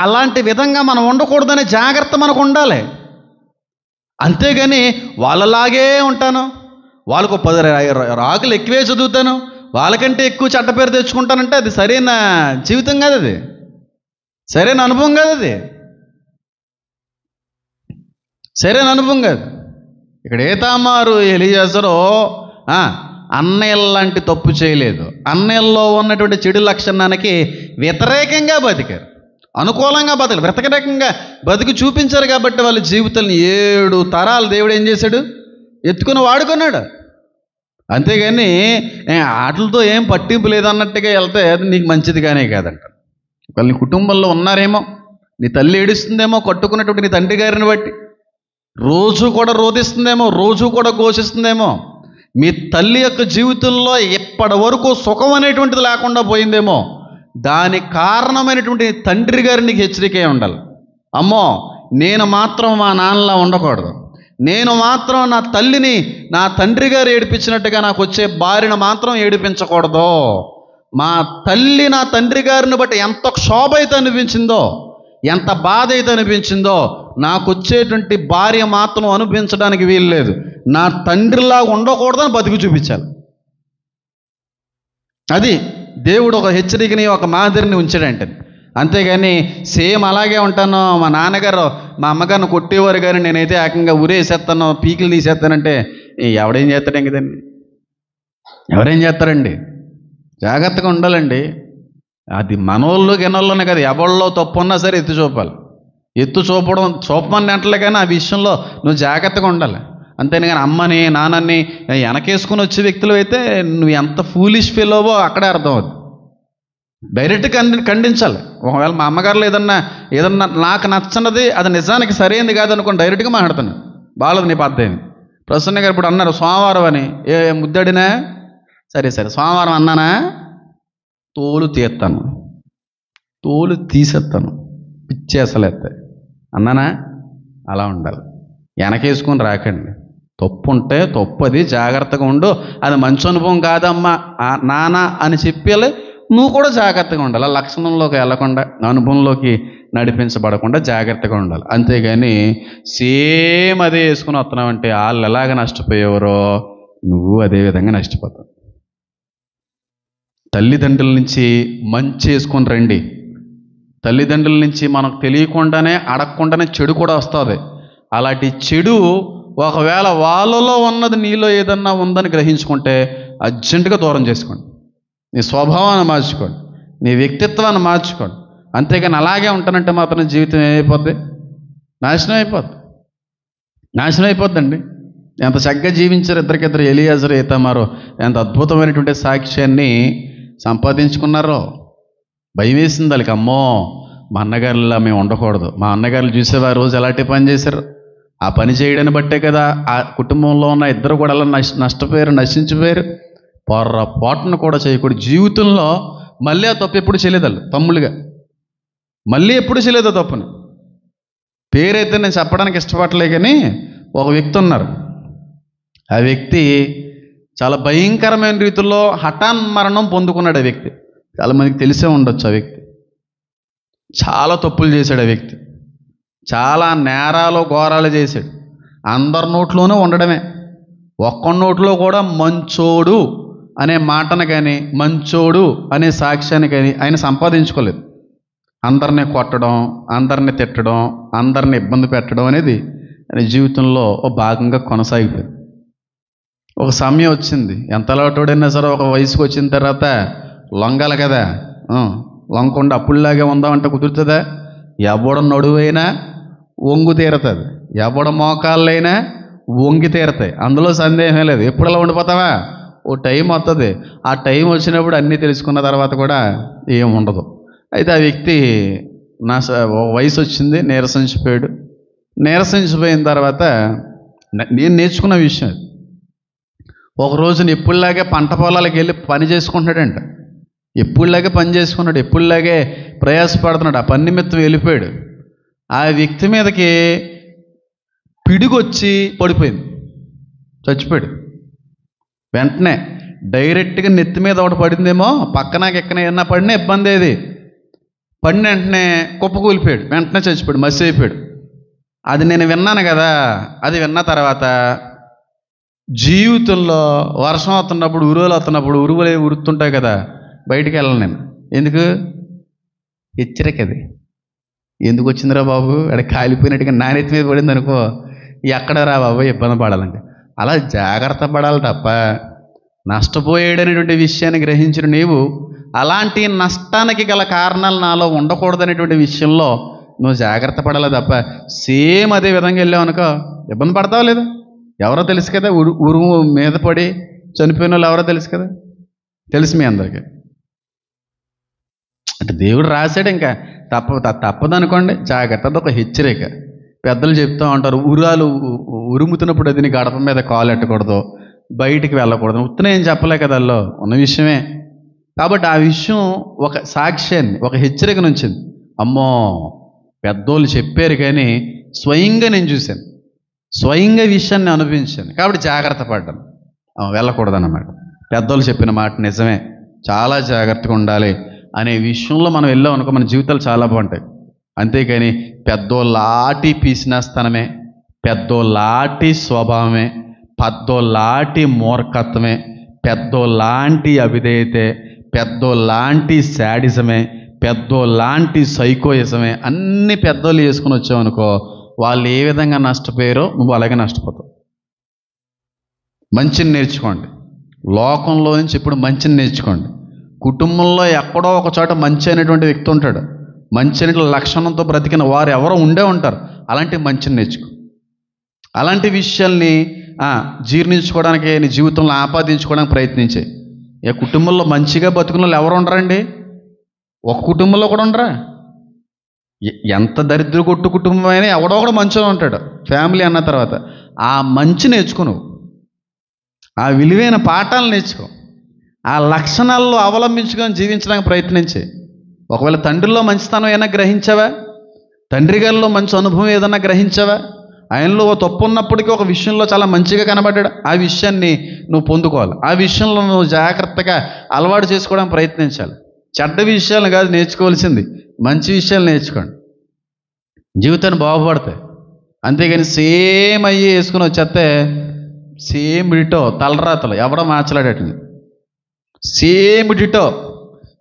అలాంటి విధంగా మనం ఉండకూడదనే జాగ్రత్త మనకు ఉండాలి. అంతేగాని వాళ్ళలాగే ఉంటాను, వాళ్ళకు 10 ఆకులు ఎక్కువే చదువుతాను, వాళ్ళకంటే ఎక్కువ చెడ్డ పేరు తెచ్చుకుంటానంటే అది సరైన జీవితం కాదు, అది సరైన అనుభవం కాదు, అది సరైన అనుభవం కాదు. ఇక్కడ ఏతామారు ఎలియాజరు అన్నయ్య లాంటి తప్పు చేయలేదు. అన్నయ్యల్లో ఉన్నటువంటి చెడు లక్షణానికి వ్యతిరేకంగా బతికారు, అనుకూలంగా బతకలు, వ్యతిరేకంగా బతికి చూపించారు. కాబట్టి వాళ్ళ జీవితాన్ని 7 తరాలు దేవుడు ఏం చేశాడు? ఎత్తుకుని వాడుకున్నాడు. అంతేగాని ఆటలతో ఏం పట్టింపు లేదన్నట్టుగా వెళ్తే అది నీకు మంచిది కానీ కాదంట. ఒకవేళ నీ కుటుంబంలో ఉన్నారేమో, నీ తల్లి ఏడుస్తుందేమో కట్టుకున్నటువంటి నీ తండ్రి గారిని బట్టి, రోజు కూడా రోధిస్తుందేమో, రోజు కూడా ఘోషిస్తుందేమో, మీ తల్లి యొక్క జీవితంలో ఎప్పటి వరకు సుఖం అనేటువంటిది లేకుండా పోయిందేమో, దానికి కారణమైనటువంటి తండ్రి గారు నీకు హెచ్చరికే ఉండాలి. అమ్మో, నేను మాత్రం మా నాన్నలా ఉండకూడదు, నేను మాత్రం నా తల్లిని నా తండ్రి గారు ఏడిపించినట్టుగా నాకు వచ్చే భార్యను మాత్రం ఏడిపించకూడదు. మా తల్లి నా తండ్రి గారిని బట్టి ఎంత క్షోభ అయితే అనిపించిందో, ఎంత బాధ అయితే అనిపించిందో, నాకు వచ్చేటువంటి భార్య మాత్రం అనిపించడానికి వీలు లేదు. నా తండ్రిలా ఉండకూడదని బతికి చూపించాలి. అది దేవుడు ఒక హెచ్చరికని, ఒక మాదిరిని ఉంచాడంటే. అంతేగాని సేమ్ అలాగే ఉంటాను, మా నాన్నగారు మా అమ్మగారిని కొట్టేవారు కానీ నేనైతే ఏకంగా ఉరేసేస్తాను, పీకిలు తీసేస్తానంటే ఎవడేం చేస్తాడు కదండి? ఎవరేం చేస్తారండి? జాగ్రత్తగా ఉండాలండి. అది మనోళ్ళు గిన్నెల్లోనే కదా, ఎవళ్ళలో తప్పు ఉన్నా సరే ఎత్తి చూపాలి. ఎత్తు చూపమని అంటలే, కానీ ఆ విషయంలో నువ్వు జాగ్రత్తగా ఉండాలి. అంతేనే కానీ అమ్మని నాన్నని వెనకేసుకుని వచ్చే వ్యక్తులు అయితే నువ్వు ఎంత ఫూలిష్ ఫీల్ అవ్వో అక్కడే అర్థం అవుతుంది. డైరెక్ట్గా ఖండించాలి. ఒకవేళ మా అమ్మగారులో ఏదన్నా నాకు నచ్చనది, అది నిజానికి సరైనది కాదనుకోండి, డైరెక్ట్గా మాట్లాడుతాను. బాగాలేదు నీ పద్ధతి. ప్రసన్న గారు ఇప్పుడు అన్నారు సోమవారం అని, ముద్దడినా సరే సోమవారం అన్నానా, తోలు తీసేస్తాను, పిచ్చేసలేస్తాయి అన్నానా. అలా ఉండాలి. వెనకేసుకొని రాకండి. తప్పు ఉంటే తప్పు, అది జాగ్రత్తగా ఉండు. అది మంచి అనుభవం కాదమ్మా నాన్న అని చెప్పాలి. నువ్వు కూడా జాగ్రత్తగా ఉండాలి. ఆ లక్షణంలోకి వెళ్ళకుండా, అనుభవంలోకి నడిపించబడకుండా జాగ్రత్తగా ఉండాలి. అంతేగాని సేమ్ అదే వేసుకుని వస్తున్నావంటే వాళ్ళు ఎలాగ నష్టపోయేవారో నువ్వు అదే విధంగా నష్టపోతావు. తల్లిదండ్రుల నుంచి మంచి వేసుకొని రండి. తల్లిదండ్రుల నుంచి మనకు తెలియకుండానే, అడగకుండానే చెడు కూడా వస్తుంది. అలాంటి చెడు ఒకవేళ వాళ్ళలో ఉన్నది నీలో ఏదన్నా ఉందని గ్రహించుకుంటే అర్జెంటుగా దూరం చేసుకోండి. నీ స్వభావాన్ని మార్చుకోండి, నీ వ్యక్తిత్వాన్ని మార్చుకోండి. అంతేగాని అలాగే ఉంటానంటే మాత్రం జీవితం ఏమైపోద్ది? నాశనం అయిపోద్దండి. ఎంత చక్కగా జీవించారు ఇద్దరికిద్దరు, ఎలియాజరు ఈతామారు, ఎంత అద్భుతమైనటువంటి సాక్ష్యాన్ని సంపాదించుకున్నారో. భయం వేసింది వాళ్ళకి. అమ్మో, మా అన్నగారులా మేము ఉండకూడదు. మా అన్నగారులు చూసేవా రోజు ఎలాంటి పని చేశారు? ఆ పని చేయడాన్ని బట్టే కదా ఆ కుటుంబంలో ఉన్న ఇద్దరు కూడా అలా నష్టపోయారు, నశించిపోయారు. పొరపాటును కూడా చేయకూడదు. జీవితంలో మళ్ళీ ఆ తప్పు ఎప్పుడు చేయలేదు. తమ్ముళ్ళుగా మళ్ళీ ఎప్పుడు చేయలేదు తప్పుని. పేరైతే నేను చెప్పడానికి ఇష్టపడలే, కానీ ఒక వ్యక్తి ఉన్నారు. ఆ వ్యక్తి చాలా భయంకరమైన రీతిలో హఠాన్ మరణం పొందుకున్నాడు. ఆ వ్యక్తి చాలామందికి తెలిసే ఉండొచ్చు. ఆ వ్యక్తి చాలా తప్పులు చేశాడు. ఆ వ్యక్తి చాలా నేరాలు ఘోరాలు చేశాడు. అందరి నోట్లోనూ ఉండడమే. ఒక్క నోట్లో కూడా మంచోడు అనే మాటను కానీ, మంచోడు అనే సాక్ష్యాన్ని కానీ ఆయన సంపాదించుకోలేదు. అందరినీ కొట్టడం, అందరినీ తిట్టడం, అందరినీ ఇబ్బంది పెట్టడం అనేది ఆయన జీవితంలో ఒక భాగంగా కొనసాగిపోయింది. ఒక సమయం వచ్చింది, ఎంత అలవాటుడైనా సరే ఒక వయసుకు వచ్చిన తర్వాత లొంగాలి కదా. లొంగకుండా అప్పుడులాగే ఉందామంటే కుదురుతుందా? ఎవడ నడువైనా వంగు తీరుతుంది, ఎవడ మోకాళ్ళైనా వంగి తీరుతాయి. అందులో సందేహం లేదు. ఎప్పుడు అలా ఉండిపోతావా? ఓ టైం వస్తుంది. ఆ టైం వచ్చినప్పుడు అన్నీ తెలుసుకున్న తర్వాత కూడా ఏం ఉండదు. అయితే ఆ వ్యక్తి వయసు వచ్చింది, నీరసించిపోయిన తర్వాత నేను నేర్చుకున్న విషయం, ఒక రోజున ఎప్పుడులాగే పంట పొలాలకు వెళ్ళి పని చేసుకుంటున్నాడంట. ఎప్పుడులాగే పని చేసుకున్నాడు, ఎప్పుడులాగే ప్రయాసపడుతున్నాడు. ఆ పని నిమిత్తం వెళ్ళిపోయాడు. ఆ వ్యక్తి మీదకి పిడుగొచ్చి పడిపోయింది, చచ్చిపోయాడు. వెంటనే డైరెక్ట్గా నెత్తి మీద ఒకటి పడిందేమో, పక్కనకి ఎక్కన ఏమన్నా పడినా ఇబ్బంది. ఏది పడిన వెంటనే కుప్పకూలిపోయాడు, వెంటనే చచ్చిపోయాడు, మసి అయిపోయాడు. అది నేను విన్నాను కదా. అది విన్న తర్వాత జీవితంలో వర్షం అవుతున్నప్పుడు, ఉరువులు ఉరుతుంటాయి కదా, బయటికి వెళ్ళను నేను. ఎందుకు? హెచ్చరిక. అది ఎందుకు వచ్చిందిరా బాబు, అక్కడ కాలిపోయినట్టుగా నాణ్యత మీద పడింది అనుకో, ఎక్కడ రా బాబు ఇబ్బంది పడాలంటే. అలా జాగ్రత్త పడాలి తప్ప నష్టపోయాడనేటువంటి విషయాన్ని గ్రహించిన నీవు అలాంటి నష్టానికి గల కారణాలు నాలో ఉండకూడదనేటువంటి విషయంలో నువ్వు జాగ్రత్త పడాలి తప్ప సేమ్ అదే విధంగా వెళ్ళావు అనుకో ఇబ్బంది పడతావు లేదా? ఎవరో తెలుసు కదా, ఉరుము మీద పడి చనిపోయిన వాళ్ళు ఎవరో తెలుసు కదా, తెలుసు మీ అందరికీ. అంటే దేవుడు రాశాడు, ఇంకా తప్పదనుకోండి, జాగ్రత్త. అదొక హెచ్చరిక. పెద్దలు చెప్తూ ఉంటారు, ఉరుముతున్నప్పుడు అది నీ గడప మీద కాలు ఎట్టకూడదు, బయటికి వెళ్ళకూడదు. ఉత్తనే ఏం చెప్పలే కదా, అల్లో ఉన్న విషయమే. కాబట్టి ఆ విషయం ఒక సాక్ష్యాన్ని, ఒక హెచ్చరిక నుంచింది. అమ్మో, పెద్దోళ్ళు చెప్పారు కానీ స్వయంగా నేను చూశాను, స్వయంగా విషయాన్ని అనుభవించాను, కాబట్టి జాగ్రత్త పడ్డాను. వెళ్ళకూడదన్నమాట. పెద్దోళ్ళు చెప్పిన మాట నిజమే, చాలా జాగ్రత్తగా ఉండాలి అనే విషయంలో మనం వెళ్ళాం అనుకో, మన జీవితాలు చాలా బాగుంటాయి. అంతేకాని పెద్దోళ్ళాటి పీసినేస్తనమే, పెద్దోళ్ళాటి స్వభావమే, పెద్దోళ్ళాటి మూర్ఖత్వమే, పెద్దోళ్ళాంటి అవిధేయతే, పెద్దోళ్ళాంటి శాడిజమే, పెద్దోళ్ళాంటి సైకోయిజమే అన్ని పెద్దోళ్ళు చేసుకుని వచ్చావనుకో, వాళ్ళు ఏ విధంగా నష్టపోయారో నువ్వు అలాగే నష్టపోతావు. మంచిని నేర్చుకోండి, లోకంలో నుంచి ఇప్పుడు మంచిని నేర్చుకోండి. కుటుంబంలో ఎక్కడో ఒక చోట మంచి అనేటువంటి వ్యక్తి ఉంటాడు, మంచి అనే లక్షణంతో బ్రతికిన వారు ఎవరో ఉండే ఉంటారు. అలాంటి మంచిని నేర్చుకో. అలాంటి విషయాల్ని జీర్ణించుకోవడానికి, నీ జీవితంలో ఆపాదించుకోవడానికి ప్రయత్నించే. ఏ కుటుంబంలో మంచిగా బతుకున్న వాళ్ళు ఎవరు ఉండరండి? ఒక కుటుంబంలో కూడా ఉండరా? ఎంత దరిద్ర కొట్టు కుటుంబం అయినా ఎవడో ఒకడు మంచిగా ఉంటాడు. ఫ్యామిలీ అన్న తర్వాత ఆ మంచి నేర్చుకో, నువ్వు ఆ విలువైన పాఠాలు నేర్చుకో, ఆ లక్షణాల్లో అవలంబించుకొని జీవించడానికి ప్రయత్నించే. ఒకవేళ తండ్రిలో మంచితనం ఏదైనా గ్రహించావా? తండ్రి గారిలో మంచి అనుభవం ఏదైనా గ్రహించావా? ఆయనలో తప్పు ఉన్నప్పటికీ ఒక విషయంలో చాలా మంచిగా కనబడ్డాడు. ఆ విషయాన్ని నువ్వు పొందుకోవాలి. ఆ విషయంలో నువ్వు జాగ్రత్తగా అలవాటు చేసుకోవడానికి ప్రయత్నించాలి. చెడ్డ విషయాలను కాదు నేర్చుకోవాల్సింది, మంచి విషయాలు నేర్చుకోండి. జీవితాన్ని బాగుపడతాయి. అంతేగాని సేమ్ అయ్యి వేసుకుని వచ్చేస్తే సేమ్ డిటో, తలరాతలు ఎవడో మార్చలేడటండి. సేమ్ డిటో,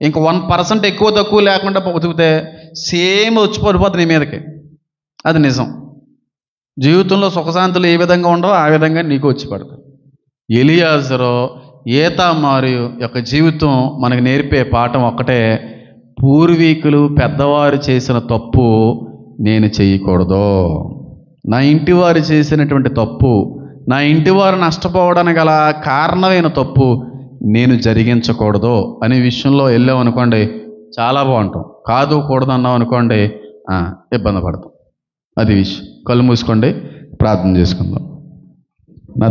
ఇంక 1% ఎక్కువ తక్కువ లేకుండా బతుకుతే సేమ్ వచ్చి పడిపోతుంది నీ మీదకి. అది నిజం. జీవితంలో సుఖశాంతులు ఏ విధంగా ఉండవో ఆ విధంగా నీకు వచ్చి పడతాయి. ఎలియాజరు, ఏతామారు యొక్క జీవితం మనకు నేర్పే పాఠం ఒక్కటే: పూర్వీకులు పెద్దవారు చేసిన తప్పు నేను చేయకూడదు, నా ఇంటి వారు చేసినటువంటి తప్పు, నా ఇంటి వారు నష్టపోవడానికి గల కారణమైన తప్పు నేను జరిగించకూడదు అనే విషయంలో వెళ్ళాం అనుకోండి, చాలా బాగుంటాం. కాదు కూడదు అన్నాం అనుకోండి, ఇబ్బంది పడతాం. అది విషయం. కళ్ళు మూసుకోండి, ప్రార్థన చేసుకుందాం. నా